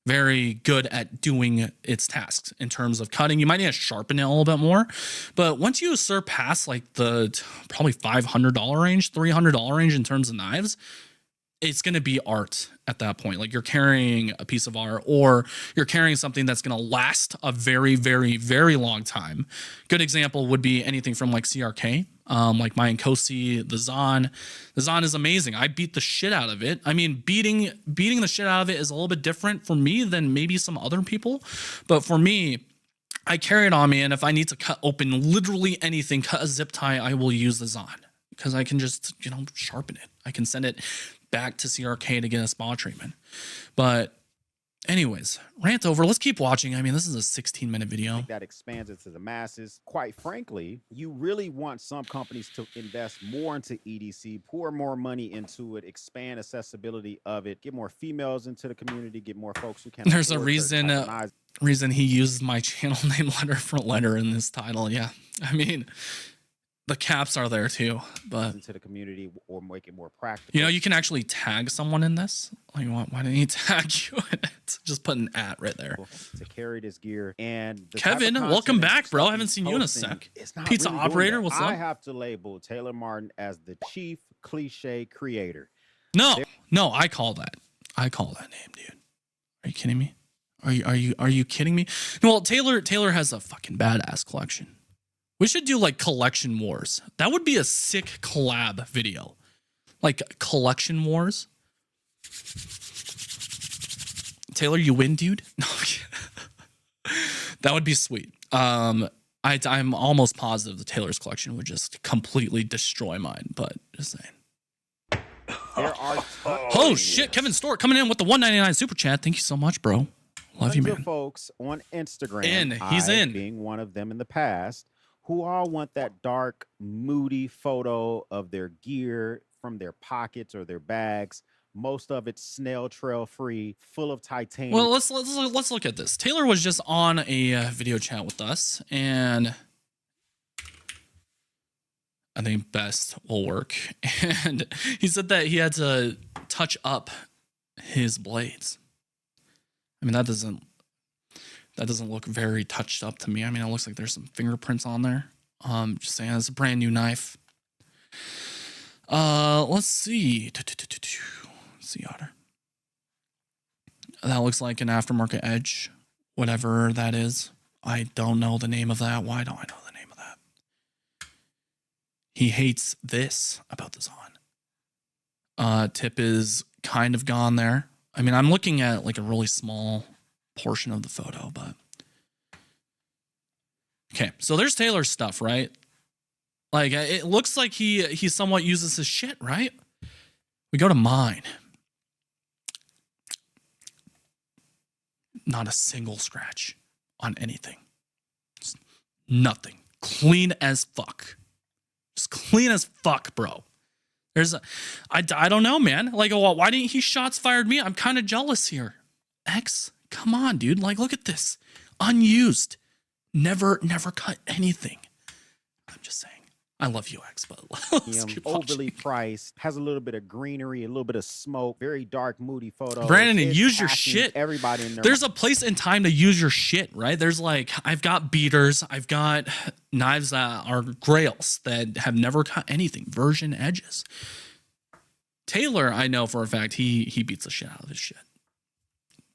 very good at doing its tasks in terms of cutting. You might need to sharpen it a little bit more, but once you surpass like the probably $500 range, $300 range in terms of knives, it's going to be art at that point. Like you're carrying a piece of art, or you're carrying something that's going to last a very, very, very long time. Good example would be anything from like CRK, like my Nkosi, the Zon. The Zon is amazing. I beat the shit out of it. I mean, beating the shit out of it is a little bit different for me than maybe some other people. But for me, I carry it on me, and if I need to cut open literally anything, cut a zip tie, I will use the Zon, because I can just, sharpen it. I can send it back to CRK to get a spa treatment. But anyways, rant over. Let's keep watching. I mean, this is a 16-minute video. That expands it to the masses. Quite frankly, you really want some companies to invest more into EDC, pour more money into it, expand accessibility of it, get more females into the community, get more folks who can. There's a reason he used my channel name letter for letter in this title. Yeah, I mean, the caps are there too, but into the community or make it more practical. You can actually tag someone in this. Like, why didn't he tag you in it? Just put an @ right there. To carry this gear. And Kevin, welcome back, bro. I haven't seen you in a sec. Pizza really operator, what's up? I have to label Taylor Martin as the chief cliche creator. No, I call that name, dude. Are you kidding me? Are you kidding me? Well, Taylor has a fucking badass collection. We should do like collection wars. That would be a sick collab video. Like collection wars. Taylor, you win, dude. No, that would be sweet. I'm almost positive the Taylor's collection would just completely destroy mine, but just saying. There are Oh shit, Kevin Stork coming in with the 199 super chat. Thank you so much, bro. Love you, tons of man. folks on Instagram, He's I in. being one of them in the past, who all want that dark, moody photo of their gear from their pockets or their bags. Most of it snail trail free, full of titanium. Well, let's look at this. Taylor was just on a video chat with us, and I think best will work. And he said that he had to touch up his blades. I mean, that doesn't look very touched up to me. I mean, it looks like there's some fingerprints on there. Just saying, it's a brand new knife. Let's see. Sea Otter. That looks like an aftermarket edge, whatever that is. I don't know the name of that. Why don't I know the name of that? He hates this about this on. Tip is kind of gone there. I mean, I'm looking at like a really small portion of the photo, but okay. So there's Taylor's stuff, right? Like it looks like he somewhat uses his shit, right? We go to mine. Not a single scratch on anything. Just nothing. Clean as fuck. Just clean as fuck, bro. I don't know, man. Like, why didn't he shots fired me? I'm kind of jealous here. X, come on, dude. Like, look at this. Unused. Never cut anything. I'm just saying. I love you, X, but let's keep overly watching. priced, has a little bit of greenery, a little bit of smoke, very dark, moody photo. Brandon, It's use your passing shit. Everybody in there. There's a place and time to use your shit, right? There's like, I've got beaters, I've got knives that are grails that have never cut anything, version edges. Taylor, I know for a fact, he beats the shit out of his shit.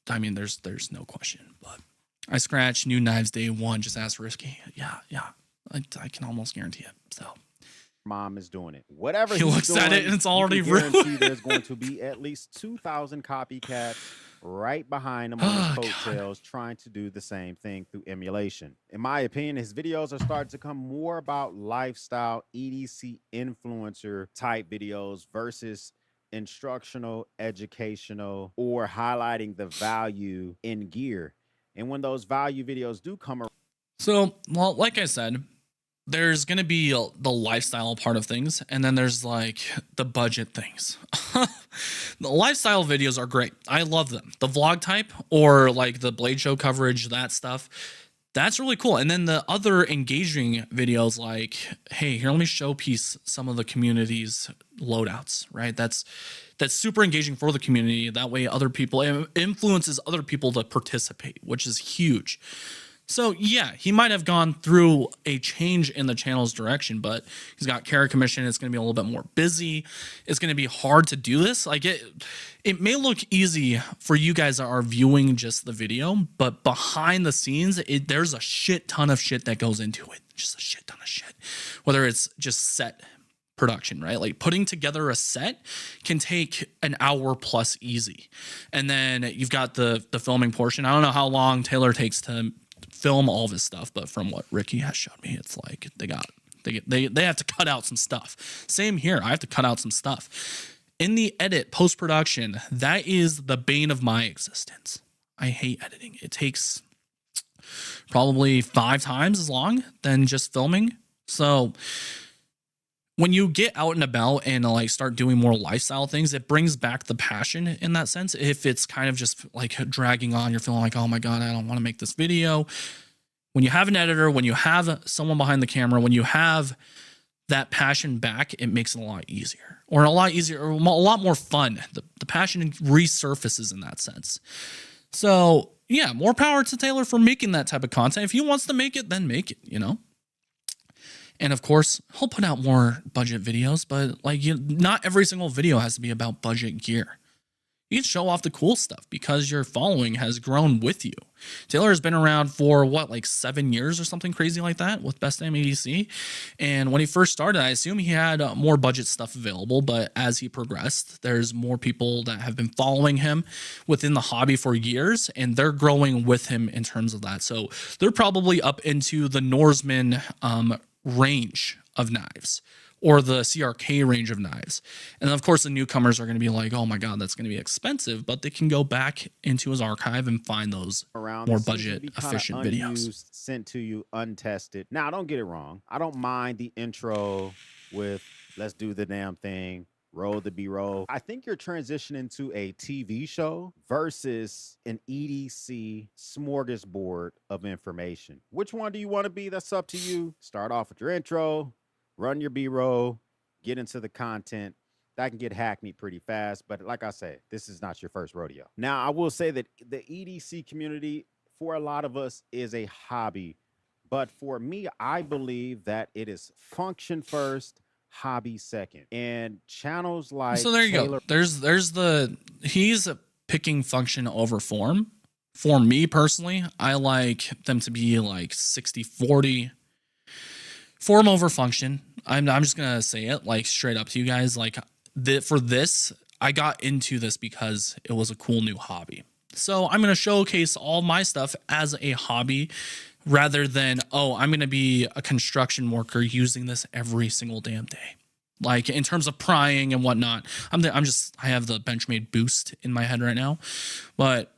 I mean, there's no question. But I scratch new knives day one, just ask Risky. Yeah. I can almost guarantee it. So mom is doing it. Whatever he he's looks doing, at it and it's already you can ruined. guarantee there's going to be at least 2,000 copycats right behind him on his Oh, coattails trying to do the same thing through emulation. In my opinion, his videos are starting to come more about lifestyle EDC influencer type videos versus instructional, educational, or highlighting the value in gear. And when those value videos do come around, So, well, like I said, there's going to be the lifestyle part of things, and then there's like the budget things. The lifestyle videos are great. I love them. The vlog type or like the Blade Show coverage, that stuff, that's really cool. And then the other engaging videos like, hey, here, let me showpiece some of the community's loadouts, right? That's super engaging for the community. That way other people, it influences other people to participate, which is huge. So yeah, he might have gone through a change in the channel's direction, but he's got carry commission. It's going to be a little bit more busy. It's going to be hard to do this. Like it may look easy for you guys that are viewing just the video, but behind the scenes, there's a shit ton of shit that goes into it. Just a shit ton of shit. Whether it's just set production, right? Like putting together a set can take an hour plus easy. And then you've got the filming portion. I don't know how long Taylor takes to film all this stuff, but from what Ricky has showed me, it's like they have to cut out some stuff. Same here. I have to cut out some stuff. In the edit, post-production, that is the bane of my existence. I hate editing. It takes probably 5 times as long than just filming. So when you get out and about and like start doing more lifestyle things, it brings back the passion in that sense. If it's kind of just like dragging on, you're feeling like, oh my God, I don't want to make this video. When you have an editor, when you have someone behind the camera, when you have that passion back, it makes it a lot easier or a lot more fun. The passion resurfaces in that sense. So yeah, more power to Taylor for making that type of content. If he wants to make it, then make it, you know? And of course, he'll put out more budget videos, but like not every single video has to be about budget gear. You can show off the cool stuff because your following has grown with you. Taylor has been around for what, like 7 years or something crazy like that with Best Damn EDC. And when he first started, I assume he had more budget stuff available, but as he progressed, there's more people that have been following him within the hobby for years, and they're growing with him in terms of that. So they're probably up into the Norseman range of knives, or the CRK range of knives. And of course, the newcomers are going to be like, oh my God, that's going to be expensive, but they can go back into his archive and find those around more this seems to budget be kinda efficient videos. unused, sent to you untested. Now, don't get it wrong. I don't mind the intro with let's do the damn thing, roll the B-roll. I think you're transitioning to a TV show versus an EDC smorgasbord of information. Which one do you want to be? That's up to you. Start off with your intro, run your B-roll, get into the content. That can get hackneyed pretty fast, but like I said, this is not your first rodeo. Now, I will say that the EDC community, for a lot of us, is a hobby. But for me, I believe that it is function first, hobby second. And channels like So there you Taylor go. He's picking function over form. For me personally, I like them to be like 60-40. Form over function. I'm just gonna say it like straight up to you guys. Like for this, I got into this because it was a cool new hobby. So I'm gonna showcase all my stuff as a hobby, rather than, oh, I'm gonna be a construction worker using this every single damn day. Like in terms of prying and whatnot. I have the Benchmade boost in my head right now, but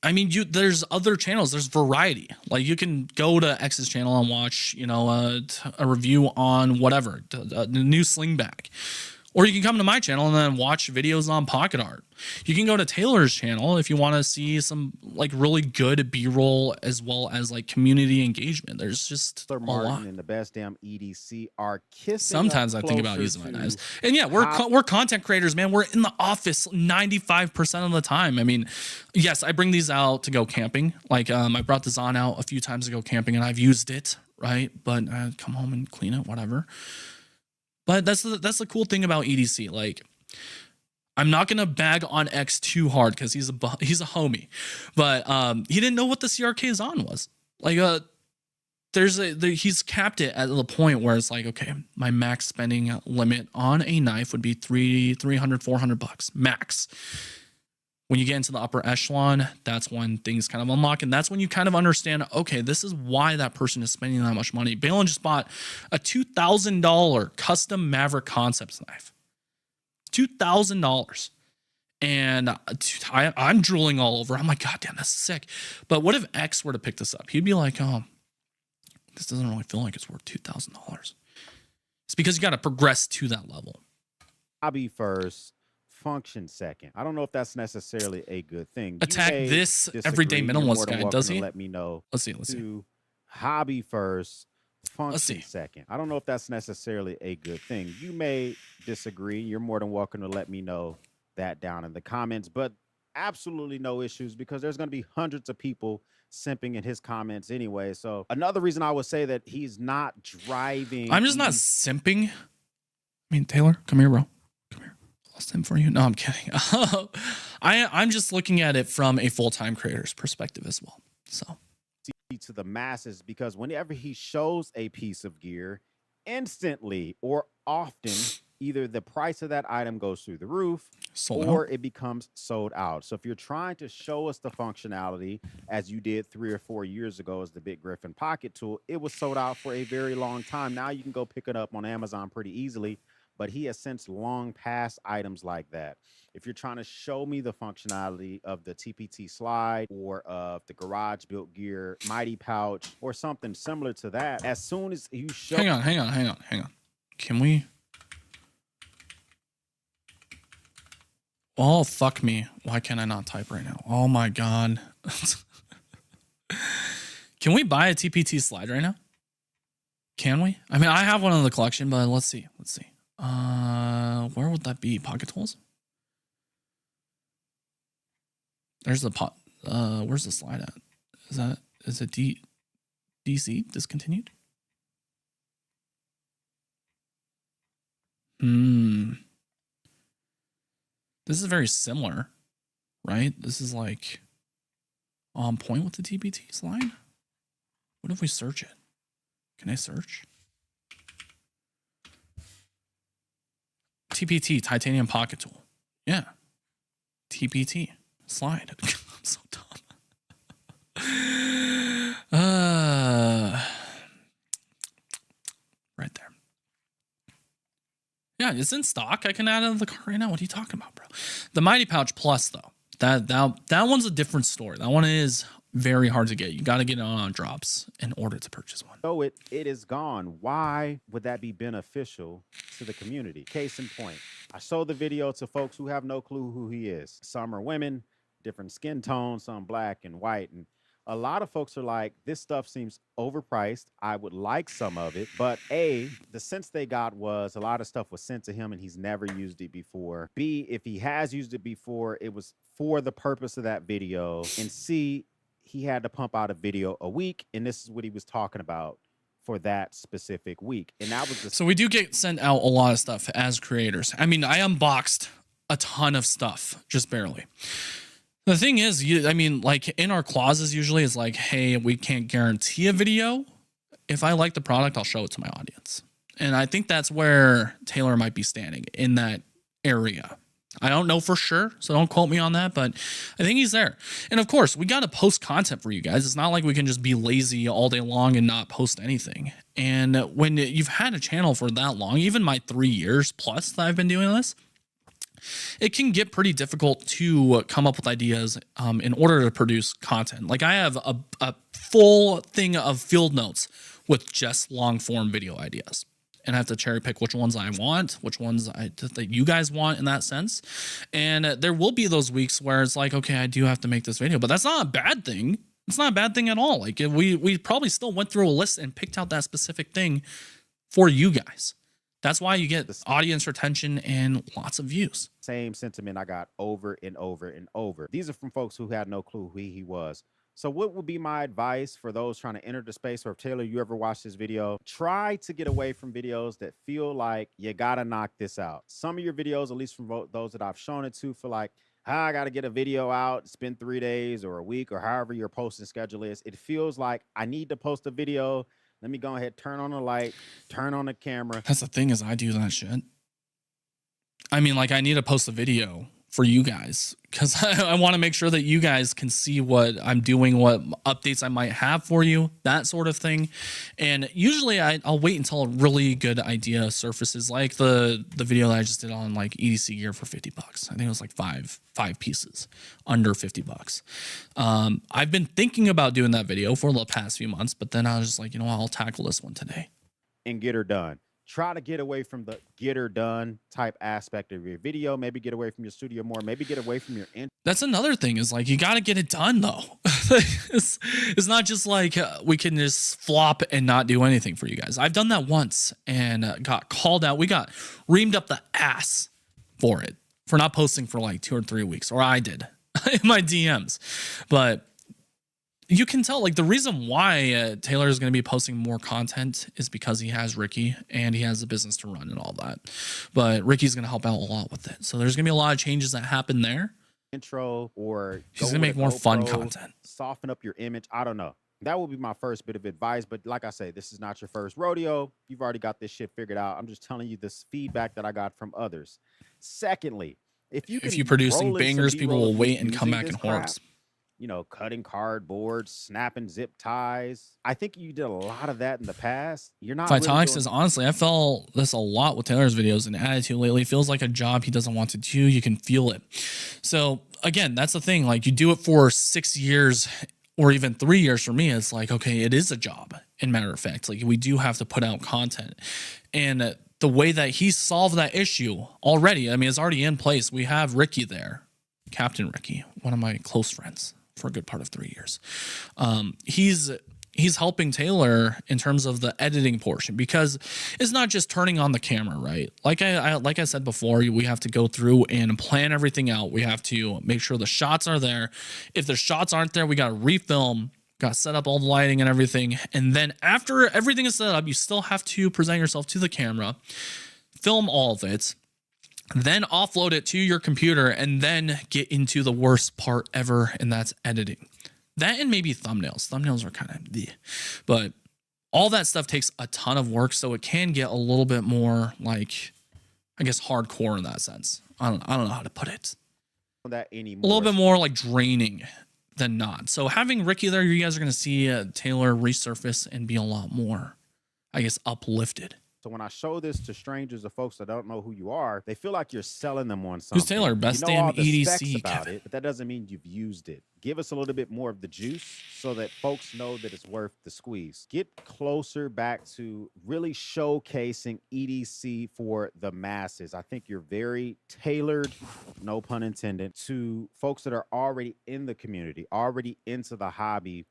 I mean, there's other channels. There's variety. Like you can go to X's channel and watch, a review on whatever, the new sling bag. Or you can come to my channel and then watch videos on pocket art. You can go to Taylor's channel if you want to see some like really good B-roll as well as like community engagement. There's just a lot. Martin and the Best Damn EDC are kissing. Sometimes I think about using my knives. And yeah, we're content creators, man. We're in the office 95% of the time. I mean, yes, I bring these out to go camping. Like I brought the Zon out a few times to go camping and I've used it, right? But I come home and clean it, whatever. But that's the cool thing about EDC. Like, I'm not gonna bag on X too hard because he's a homie, but he didn't know what the CRK Zon was. Like, he's capped it at the point where it's like, okay, my max spending limit on a knife would be $300-$400 max. When you get into the upper echelon, that's when things kind of unlock. And that's when you kind of understand, okay, this is why that person is spending that much money. Balin just bought a $2,000 custom Maverick Concepts knife. $2,000. And I'm drooling all over. I'm like, God damn, that's sick. But what if X were to pick this up? He'd be like, oh, this doesn't really feel like it's worth $2,000. It's because you got to progress to that level. Hobby first, function second. I don't know if that's necessarily a good thing. Attack this everyday minimalist guy, does he? Let me know. Let's see. Hobby first, function second. I don't know if that's necessarily a good thing. You may disagree. You're more than welcome to let me know that down in the comments, but absolutely no issues because there's going to be hundreds of people simping in his comments anyway. So another reason I would say that he's not driving. I'm just not simping. I mean, Taylor, come here, bro. Come here. Lost him for you. No, I'm kidding. I'm just looking at it from a full-time creator's perspective as well. So to the masses, because whenever he shows a piece of gear, instantly or often, either the price of that item goes through the roof or it becomes sold out. So if you're trying to show us the functionality as you did 3 or 4 years ago as the Big Griffin pocket tool, it was sold out for a very long time. Now you can go pick it up on Amazon pretty easily, but he has since long passed items like that. If you're trying to show me the functionality of the TPT slide or of the garage built gear mighty pouch or something similar to that, as soon as you show... Hang on. Can we... Oh, fuck me. Why can't I not type right now? Oh my God. Can we buy a TPT slide right now? Can we? I mean, I have one in the collection, but let's see. Where would that be? Pocket tools? There's the pot. Where's the slide at? Is it DC discontinued? This is very similar, right? This is like on point with the TPT slide. What if we search it? Can I search? TPT, titanium pocket tool. Yeah. TPT slide. I'm so dumb. Right there. Yeah, it's in stock. I can add it to the cart right now. What are you talking about, bro? The Mighty Pouch Plus, though, that one's a different story. That one is very hard to get. You got to get it on drops in order to purchase one. So it is gone. Why would that be beneficial to the community? Case in point, I showed the video to folks who have no clue who he is. Some are women, different skin tones, some black and white. And a lot of folks are like, this stuff seems overpriced. I would like some of it. But A, the sense they got was a lot of stuff was sent to him and he's never used it before. B, if he has used it before, it was for the purpose of that video. And C, he had to pump out a video a week. And this is what he was talking about for that specific week. And that was the So we do get sent out a lot of stuff as creators. I mean, I unboxed a ton of stuff, just barely. The thing is, I mean, like in our clauses usually is like, hey, we can't guarantee a video. If I like the product, I'll show it to my audience. And I think that's where Taylor might be standing in that area. I don't know for sure, so don't quote me on that, but I think he's there. And of course, we got to post content for you guys. It's not like we can just be lazy all day long and not post anything. And when you've had a channel for that long, even my 3 years plus that I've been doing this, it can get pretty difficult to come up with ideas in order to produce content. Like I have a full thing of field notes with just long form video ideas. And I have to cherry pick which ones I want, which ones that you guys want in that sense. And there will be those weeks where it's like, okay, I do have to make this video, but that's not a bad thing. It's not a bad thing at all. Like we probably still went through a list and picked out that specific thing for you guys. That's why you get audience retention and lots of views. same sentiment I got over and over and over. These are from folks who had no clue who he was. So what would be my advice for those trying to enter the space? Or if Taylor, you ever watch this video, try to get away from videos that feel like you got to knock this out. Some of your videos, at least from those that I've shown it to, feel like, I got to get a video out, spend 3 days or a week or however your posting schedule is. It feels like I need to post a video. Let me go ahead, turn on the light, turn on the camera. That's the thing is I do that shit. I mean, like I need to post a video for you guys because I want to make sure that you guys can see what I'm doing, what updates I might have for you, that sort of thing. And usually I'll wait until a really good idea surfaces, like the video that I just did on like EDC gear for $50. I think it was like five pieces under $50. I've been thinking about doing that video for the past few months, but then I was just like, you know what, I'll tackle this one today. And get her done. Try to get away from the get her done type aspect of your video. Maybe get away from your studio more. Maybe get away from your That's another thing is like, you got to get it done though. It's not just like we can just flop and not do anything for you guys. I've done that once and got called out. We got reamed up the ass for it, for not posting for like 2 or 3 weeks, or I did in my DMs. But you can tell, like, the reason why Taylor is going to be posting more content is because he has Ricky and he has a business to run and all that. But Ricky's going to help out a lot with it. So there's going to be a lot of changes that happen there. Intro, or he's going to make more fun content. Soften up your image. I don't know. That would be my first bit of advice. But like I say, this is not your first rodeo. You've already got this shit figured out. I'm just telling you this feedback that I got from others. Secondly, if you're producing bangers, people will wait and come back in hordes. You know, cutting cardboard, snapping zip ties. I think you did a lot of that in the past. You're not. Vitalik says, honestly, I felt this a lot with Taylor's videos and attitude lately. It feels like a job he doesn't want to do. You can feel it. So again, that's the thing. Like you do it for 6 years or even 3 years for me. It's like, okay, it is a job. In matter of fact, like we do have to put out content. And the way that he solved that issue already, I mean, it's already in place. We have Ricky there, Captain Ricky, one of my close friends. For a good part of 3 years. He's helping Taylor in terms of the editing portion because it's not just turning on the camera, right? Like I said before, we have to go through and plan everything out. We have to make sure the shots are there. If the shots aren't there, we got to refilm, got to set up all the lighting and everything. And then after everything is set up, you still have to present yourself to the camera, film all of it, then offload it to your computer, and then get into the worst part ever, and that's editing. That and maybe thumbnails. Thumbnails are kind of the, but all that stuff takes a ton of work, so it can get a little bit more like, I guess, hardcore in that sense. I don't know how to put it. That anymore. A little bit more like draining than not. So having Ricky there, you guys are going to see Taylor resurface and be a lot more, I guess, uplifted. So when I show this to strangers or folks that don't know who you are, they feel like you're selling them on something. Who's Taylor? Best you know damn all the specs EDC, about Kevin. it, but that doesn't mean you've used it. Give us a little bit more of the juice so that folks know that it's worth the squeeze. Get closer back to really showcasing EDC for the masses. I think you're very tailored, no pun intended, to folks that are already in the community, already into the hobby.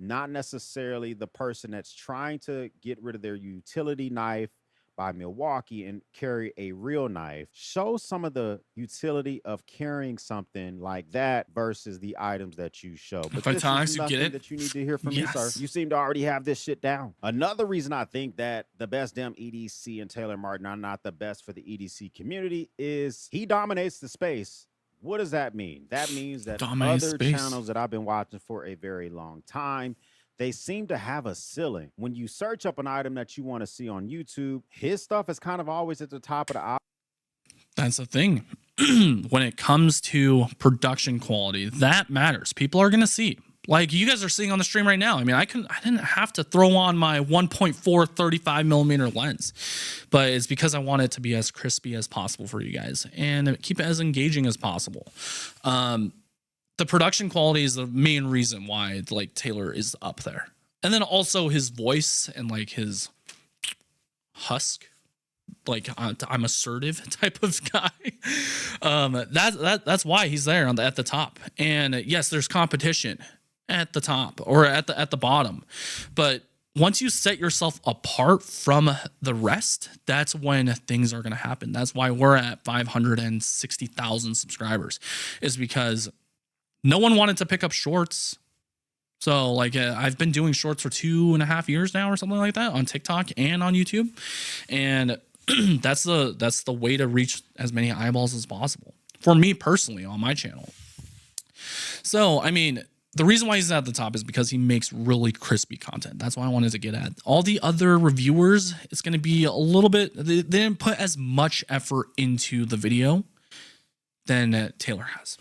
Not necessarily the person that's trying to get rid of their utility knife by Milwaukee and carry a real knife. Show some of the utility of carrying something like that versus the items that you show. But this is nothing that you need to hear from me, sir. You seem to already have this shit down. Another reason I think that the best damn EDC and Taylor Martin are not the best for the EDC community is he dominates the space. What does that mean? That means that other channels that I've been watching for a very long time, they seem to have a ceiling. When you search up an item that you want to see on YouTube, his stuff is kind of always at the top of the aisle. That's the thing. When it comes to production quality, that matters. People are going to see. Like you guys are seeing on the stream right now. I mean, I didn't have to throw on my 1.4 35 millimeter lens, but it's because I want it to be as crispy as possible for you guys and keep it as engaging as possible. The production quality is the main reason why like Taylor is up there. And then also his voice and like his husk, like I'm assertive type of guy. That's why he's there at the top. And yes, there's competition at the top or at the bottom, but once you set yourself apart from the rest, that's when things are going to happen. That's why we're at 560,000 subscribers, is because no one wanted to pick up shorts. So like I've been doing shorts for 2.5 years now or something like that on TikTok and on YouTube. And that's the way to reach as many eyeballs as possible for me personally on my channel. So, I mean, the reason why he's at the top is because he makes really crispy content. That's why I wanted to get at. All the other reviewers, it's going to be a little bit, they didn't put as much effort into the video than Taylor has.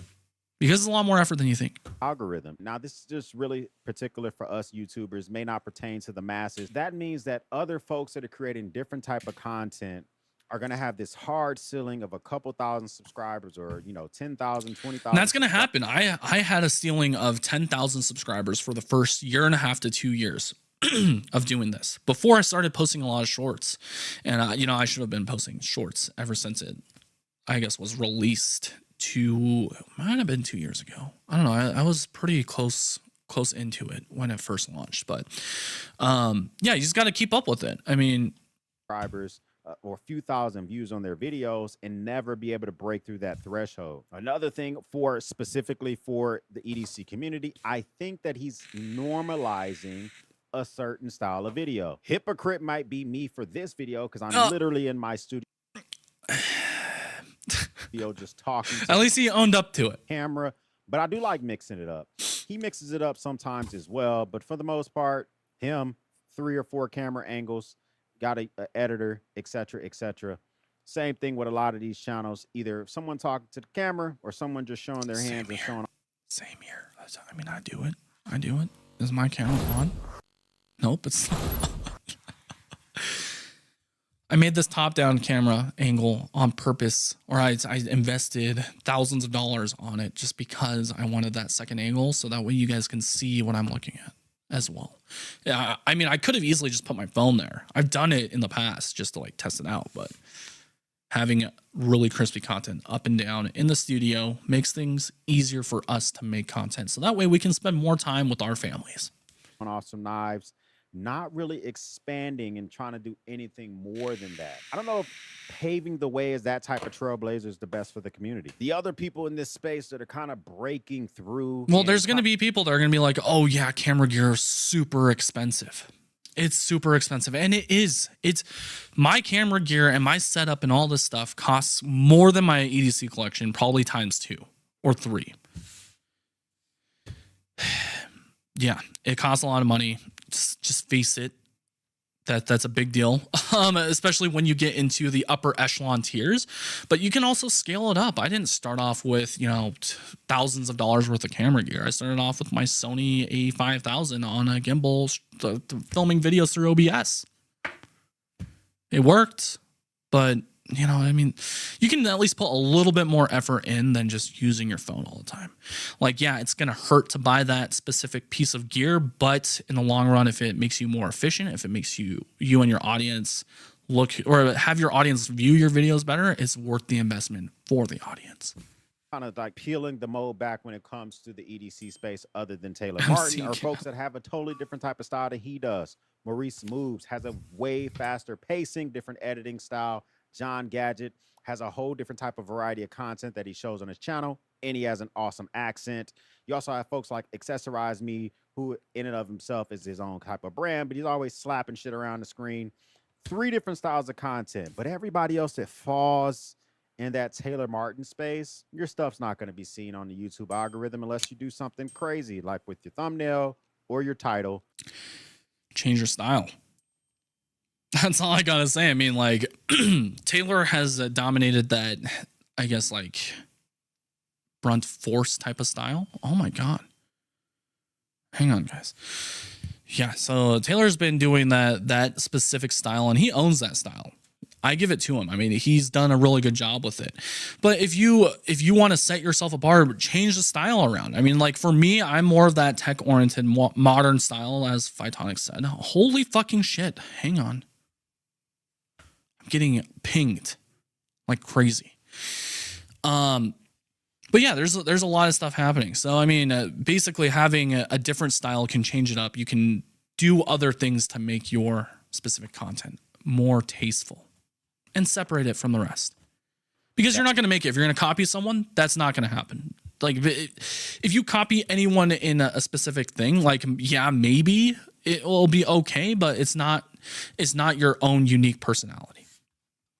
Because it's a lot more effort than you think. Algorithm. Now, this is just really particular for us YouTubers, may not pertain to the masses. That means that other folks that are creating different type of content are going to have this hard ceiling of a couple thousand subscribers or, 10,000, 20,000. That's going to happen. I had a ceiling of 10,000 subscribers for the first 1.5 to 2 years of doing this before I started posting a lot of shorts. And, I should have been posting shorts ever since it, I guess, was released. Might have been 2 years ago. I don't know. I was pretty close into it when it first launched, but yeah, you just got to keep up with it. I mean, subscribers or a few thousand views on their videos and never be able to break through that threshold. Another thing specifically for the EDC community, I think that he's normalizing a certain style of video. Hypocrite might be me for this video because I'm literally in my studio. Just talking to at least he owned up to it. Camera, but I do like mixing it up. He mixes it up sometimes as well, but for the most part, him 3 or 4 camera angles, got a editor, etc. Same thing with a lot of these channels, either someone talking to the camera or someone just showing their hands and showing. Same here. I mean, I do it. Is my camera on? Nope, it's not. I made this top-down camera angle on purpose, or I invested thousands of dollars on it just because I wanted that second angle, so that way you guys can see what I'm looking at as well. Yeah, I mean, I could have easily just put my phone there. I've done it in the past just to like test it out, but having really crispy content up and down in the studio makes things easier for us to make content, so that way we can spend more time with our families. Off some knives. Not really expanding and trying to do anything more than that. I don't know if paving the way as that type of trailblazer is the best for the community. The other people in this space that are kind of breaking through. Well, there's going to be people that are going to be like, oh yeah, camera gear is super expensive. It's super expensive, and it's my camera gear and my setup and all this stuff costs more than my EDC collection, probably times 2 or 3. Yeah, it costs a lot of money. Just face it. That's a big deal, especially when you get into the upper echelon tiers. But you can also scale it up. I didn't start off with, thousands of dollars worth of camera gear. I started off with my Sony A5000 on a gimbal, filming videos through OBS. It worked, but you can at least put a little bit more effort in than just using your phone all the time. Like, yeah, it's going to hurt to buy that specific piece of gear, but in the long run, if it makes you more efficient, if it makes you and your audience look, or have your audience view your videos better, it's worth the investment for the audience. Kind of like peeling the mold back when it comes to the EDC space, other than Taylor Martin, or folks that have a totally different type of style that he does. Maurice Moves has a way faster pacing, different editing style. John Gadget has a whole different type of variety of content that he shows on his channel, and he has an awesome accent. You also have folks like Accessorize Me, who in and of himself is his own type of brand, but he's always slapping shit around the screen. 3 different styles of content, but everybody else that falls in that Taylor Martin space, your stuff's not going to be seen on the YouTube algorithm unless you do something crazy, like with your thumbnail or your title. Change your style. That's all I gotta say. I mean, like, Taylor has dominated that, I guess, like, brunt force type of style. Oh my God. Hang on, guys. Yeah, so Taylor's been doing that specific style, and he owns that style. I give it to him. I mean, he's done a really good job with it. But if you want to set yourself apart, change the style around. I mean, like, for me, I'm more of that tech-oriented, modern style, as Phytonic said. Holy fucking shit. Hang on. Getting pinged like crazy. But yeah, there's a lot of stuff happening. So I mean, basically having a different style can change it up. You can do other things to make your specific content more tasteful and separate it from the rest. Because you're not going to make it. If you're going to copy someone, that's not going to happen. Like, if you copy anyone in a specific thing, like, yeah, maybe it will be okay, but it's not your own unique personality.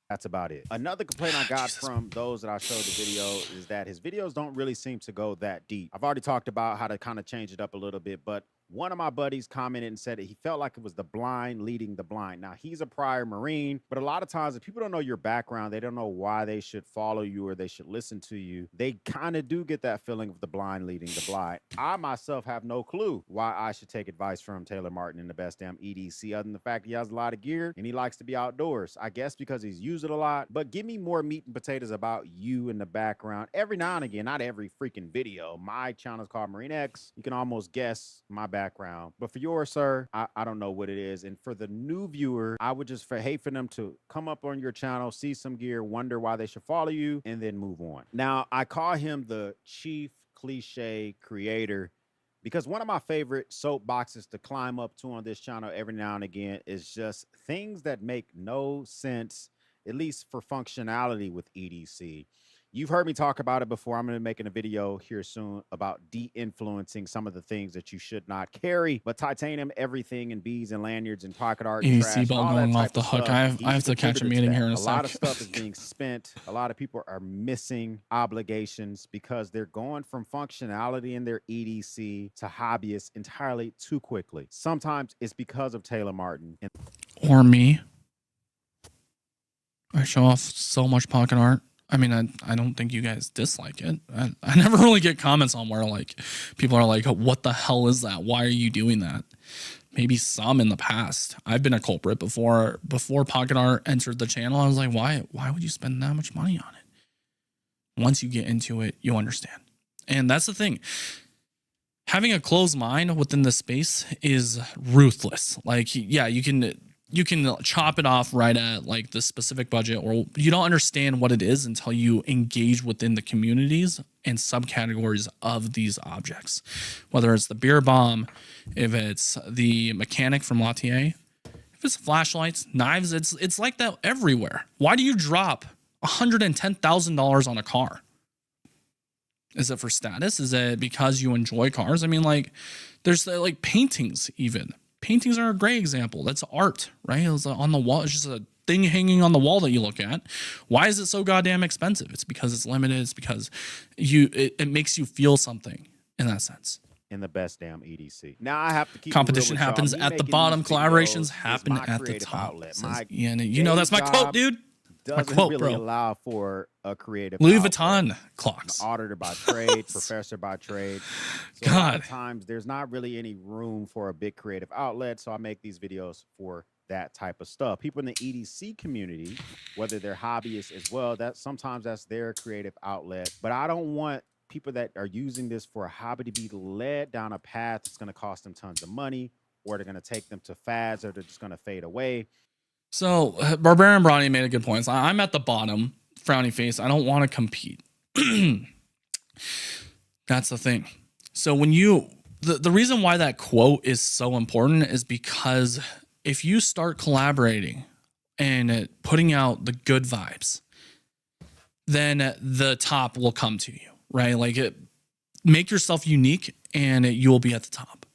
That's about it. Another complaint I got from those that I showed the video is that his videos don't really seem to go that deep. I've already talked about how to kind of change it up a little bit, but one of my buddies commented and said that he felt like it was the blind leading the blind. Now, he's a prior Marine, but a lot of times if people don't know your background, they don't know why they should follow you or they should listen to you. They kind of do get that feeling of the blind leading the blind. I myself have no clue why I should take advice from Taylor Martin in the best damn EDC, other than the fact he has a lot of gear and he likes to be outdoors. I guess because he's used it a lot, but give me more meat and potatoes about you in the background every now and again, not every freaking video. My channel is called Marine X. You can almost guess my background, but for yours, sir, I don't know what it is. And for the new viewer, I would just hate for them to come up on your channel, see some gear, wonder why they should follow you, and then move on. Now, I call him the chief cliche creator because one of my favorite soapboxes to climb up to on this channel every now and again is just things that make no sense, at least for functionality with EDC. You've heard me talk about it before. I'm going to be making a video here soon about de-influencing some of the things that you should not carry. But titanium, everything, and beads and lanyards and pocket art, and trash, ball going off the hook. I have to catch a meeting here in a sec. A lot of stuff is being spent. A lot of people are missing obligations because they're going from functionality in their EDC to hobbyists entirely too quickly. Sometimes it's because of Taylor Martin. Or me. I show off so much pocket art. I mean, I don't think you guys dislike it. I never really get comments on where like people are like, what the hell is that? Why are you doing that? Maybe some in the past. I've been a culprit before pocket art entered the channel. I was like, why would you spend that much money on it? Once you get into it, you understand. And that's the thing. Having a closed mind within the space is ruthless. Like, yeah, you can chop it off right at like the specific budget, or you don't understand what it is until you engage within the communities and subcategories of these objects. Whether it's the beer bomb, if it's the mechanic from Latier, if it's flashlights, knives, it's like that everywhere. Why do you drop $110,000 on a car? Is it for status? Is it because you enjoy cars? I mean, like, there's like paintings even. paintings are a great example. That's art, right? It's on the wall. It's just a thing hanging on the wall that you look at. Why is it so goddamn expensive? It's because it's limited. It's because it makes you feel something in that sense. In the best damn EDC. Now I have to keep Competition it real with happens y'all. Me at the making bottom. these Collaborations videos is happen my at the creative top. outlet. Says My Ian. You know that's my day quote, job dude. My doesn't quote, really bro. allow for a creative Louis outlet. Vuitton I'm clocks. an auditor by trade, professor by trade. So a lot of God. times there's not really any room for a big creative outlet. So I make these videos for that type of stuff. People in the EDC community, whether they're hobbyists as well, sometimes that's their creative outlet. But I don't want people that are using this for a hobby to be led down a path that's going to cost them tons of money, or they're going to take them to fads, or they're just going to fade away. So Barbarian Bronny made a good point. So I'm at the bottom, frowny face. I don't want to compete. That's the thing. So when the reason why that quote is so important is because if you start collaborating and putting out the good vibes, then the top will come to you, right? Like make yourself unique and you will be at the top.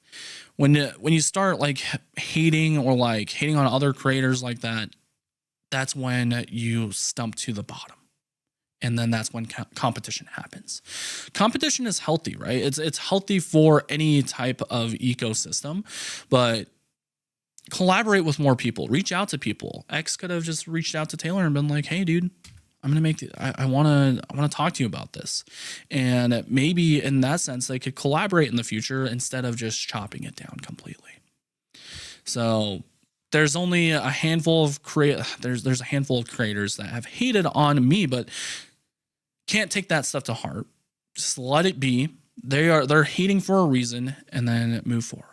When you start like hating or like hating on other creators like that, that's when you stump to the bottom. And then that's when competition happens. Competition is healthy, right? It's healthy for any type of ecosystem, but collaborate with more people, reach out to people. X could have just reached out to Taylor and been like, hey dude, I'm going to make I want to talk to you about this. And maybe in that sense, they could collaborate in the future instead of just chopping it down completely. So there's only a handful of there's a handful of creators that have hated on me, but can't take that stuff to heart. Just let it be. They're hating for a reason, and then move forward.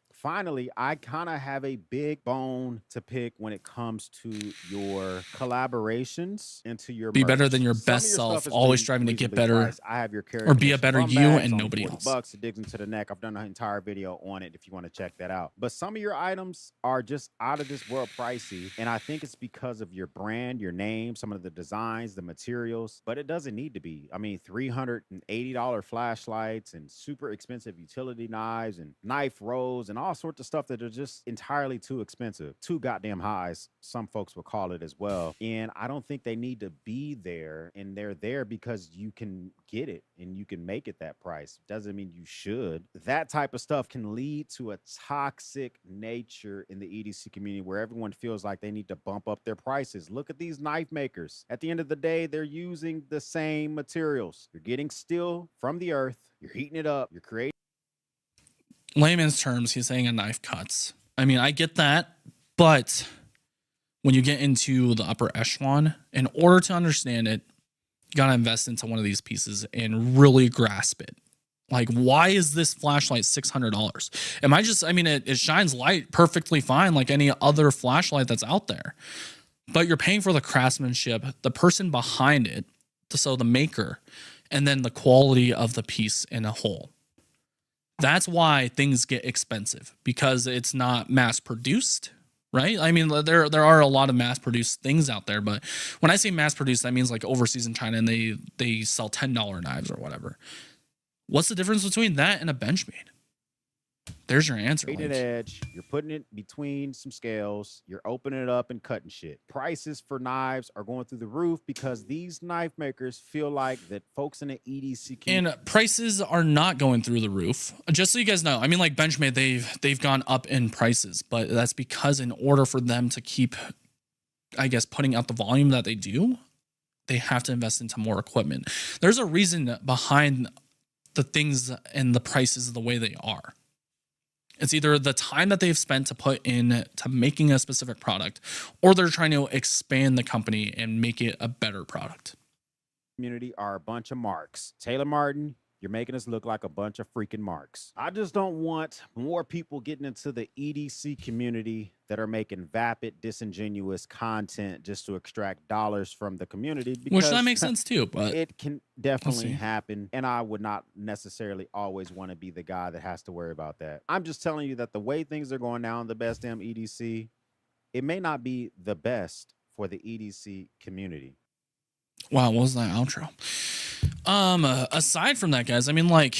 Finally, I kind of have a big bone to pick when it comes to your collaborations and to your Be better merch. than your Some of best your self, stuff is always pretty striving to get reasonably better, priced. I have your or be a better rum you bags and only nobody $40. else. It digs into the neck. I've done an entire video on it if you want to check that out. But some of your items are just out of this world pricey, and I think it's because of your brand, your name, some of the designs, the materials, but it doesn't need to be. I mean, $380 flashlights and super expensive utility knives and knife rolls and all sorts of stuff that are just entirely too expensive, too goddamn high, some folks will call it as well. And I don't think they need to be there, and they're there because you can get it and you can make it that price. Doesn't mean you should. That type of stuff can lead to a toxic nature in the EDC community where everyone feels like they need to bump up their prices. Look at these knife makers. At the end of the day, they're using the same materials. You're getting steel from the earth, you're heating it up, you're creating. Layman's terms, he's saying a knife cuts. I mean, I get that, but when you get into the upper echelon, in order to understand it, you got to invest into one of these pieces and really grasp it. Like, why is this flashlight $600? I mean, it shines light perfectly fine like any other flashlight that's out there, but you're paying for the craftsmanship, the person behind it, so the maker, and then the quality of the piece in a whole. That's why things get expensive, because it's not mass produced, right? I mean, there are a lot of mass produced things out there, but when I say mass produced, that means like overseas in China and they sell $10 knives or whatever. What's the difference between that and a Benchmade? There's your answer. Rated edge, you're putting it between some scales, you're opening it up and cutting shit. Prices for knives are going through the roof because these knife makers feel like that folks in the EDC and prices are not going through the roof. Just so you guys know, I mean, like Benchmade, they've gone up in prices, but that's because in order for them to keep, I guess, putting out the volume that they do, they have to invest into more equipment. There's a reason behind the things and the prices the way they are. It's either the time that they've spent to put in to making a specific product, or they're trying to expand the company and make it a better product. Community are a bunch of marks. Taylor Martin, you're making us look like a bunch of freaking marks. I just don't want more people getting into the EDC community that are making vapid, disingenuous content just to extract dollars from the community. Which that makes sense too, but it can definitely happen. And I would not necessarily always want to be the guy that has to worry about that. I'm just telling you that the way things are going now in the best damn EDC, it may not be the best for the EDC community. Wow, what was that outro? Aside from that, guys, I mean, like,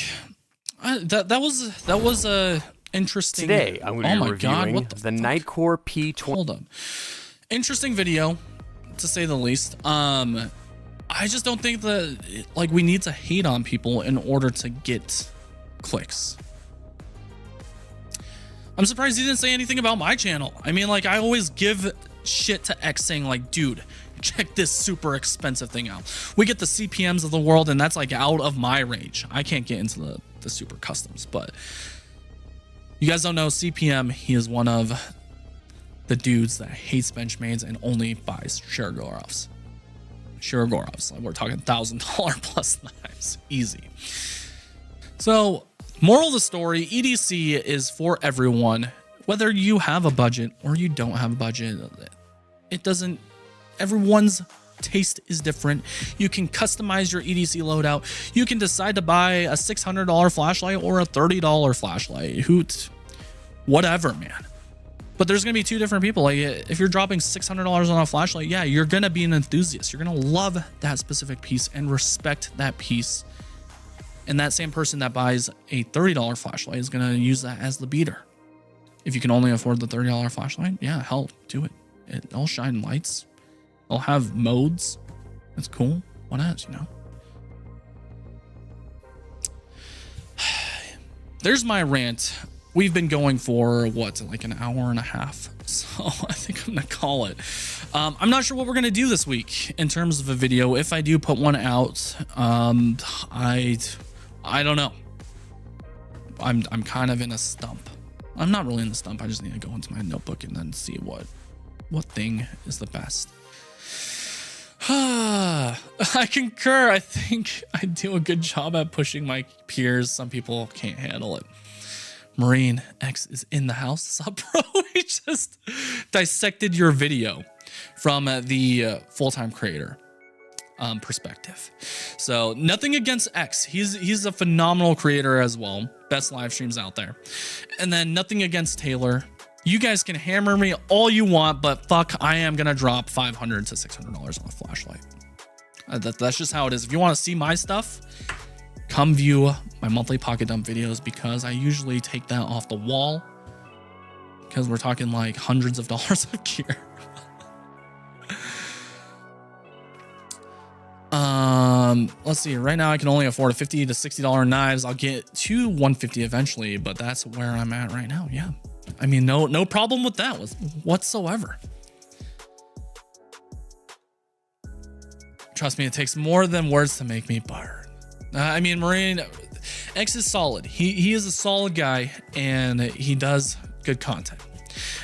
that was Interesting. Today, I'm going to be reviewing what the fuck? Nightcore P20. Hold up. Interesting video, to say the least. I just don't think that like we need to hate on people in order to get clicks. I'm surprised he didn't say anything about my channel. I mean, like, I always give shit to X saying like, dude, check this super expensive thing out. We get the CPMs of the world, and that's like out of my range. I can't get into the super customs, but you guys don't know CPM. He is one of the dudes that hates Benchmades and only buys Shiragorovs. Shiragorovs. Like, we're talking $1,000 plus knives. Easy. So, moral of the story, EDC is for everyone. Whether you have a budget or you don't have a budget, it doesn't, everyone's taste is different. You can customize your EDC loadout. You can decide to buy a $600 flashlight or a $30 flashlight. Whatever, man. But there's going to be two different people. Like, if you're dropping $600 on a flashlight, yeah, you're going to be an enthusiast. You're going to love that specific piece and respect that piece. And that same person that buys a $30 flashlight is going to use that as the beater. If you can only afford the $30 flashlight, yeah, hell, do it. It'll shine lights. It'll have modes. That's cool. What else, you know? There's my rant. We've been going for, what, like an hour and a half. So I think I'm going to call it. I'm not sure what we're going to do this week in terms of a video. If I do put one out, I don't know. I'm kind of in a stump. I'm not really in the stump. I just need to go into my notebook and then see what thing is the best. I concur. I think I do a good job at pushing my peers. Some people can't handle it. Marine X is in the house. What's up, bro? We just dissected your video from the full-time creator perspective. So nothing against X. He's a phenomenal creator as well. Best live streams out there. And then nothing against Taylor. You guys can hammer me all you want, but fuck, I am gonna drop $500 to $600 on a flashlight. That's just how it is. If you want to see my stuff, come view my monthly pocket dump videos, because I usually take that off the wall, because we're talking like hundreds of dollars of gear. Let's see. Right now I can only afford a $50 to $60 knives. I'll get to $150 eventually, but that's where I'm at right now. Yeah. I mean, no problem with that whatsoever. Trust me, it takes more than words to make me burn. I mean, Marine X is solid. He is a solid guy, and he does good content.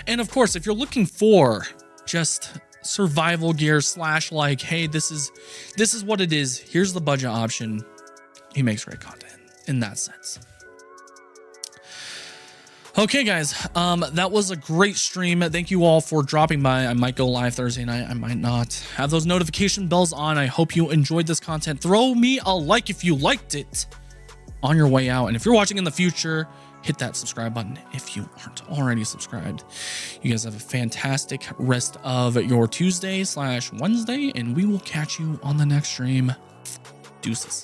And of course, if you're looking for just survival gear / like, hey, this is what it is, here's the budget option, he makes great content in that sense. Okay, guys, that was a great stream. Thank you all for dropping by. I might go live Thursday night. I might not. Have those notification bells on. I hope you enjoyed this content. Throw me a like if you liked it on your way out. And if you're watching in the future, hit that subscribe button if you aren't already subscribed. You guys have a fantastic rest of your Tuesday / Wednesday, and we will catch you on the next stream. Deuces.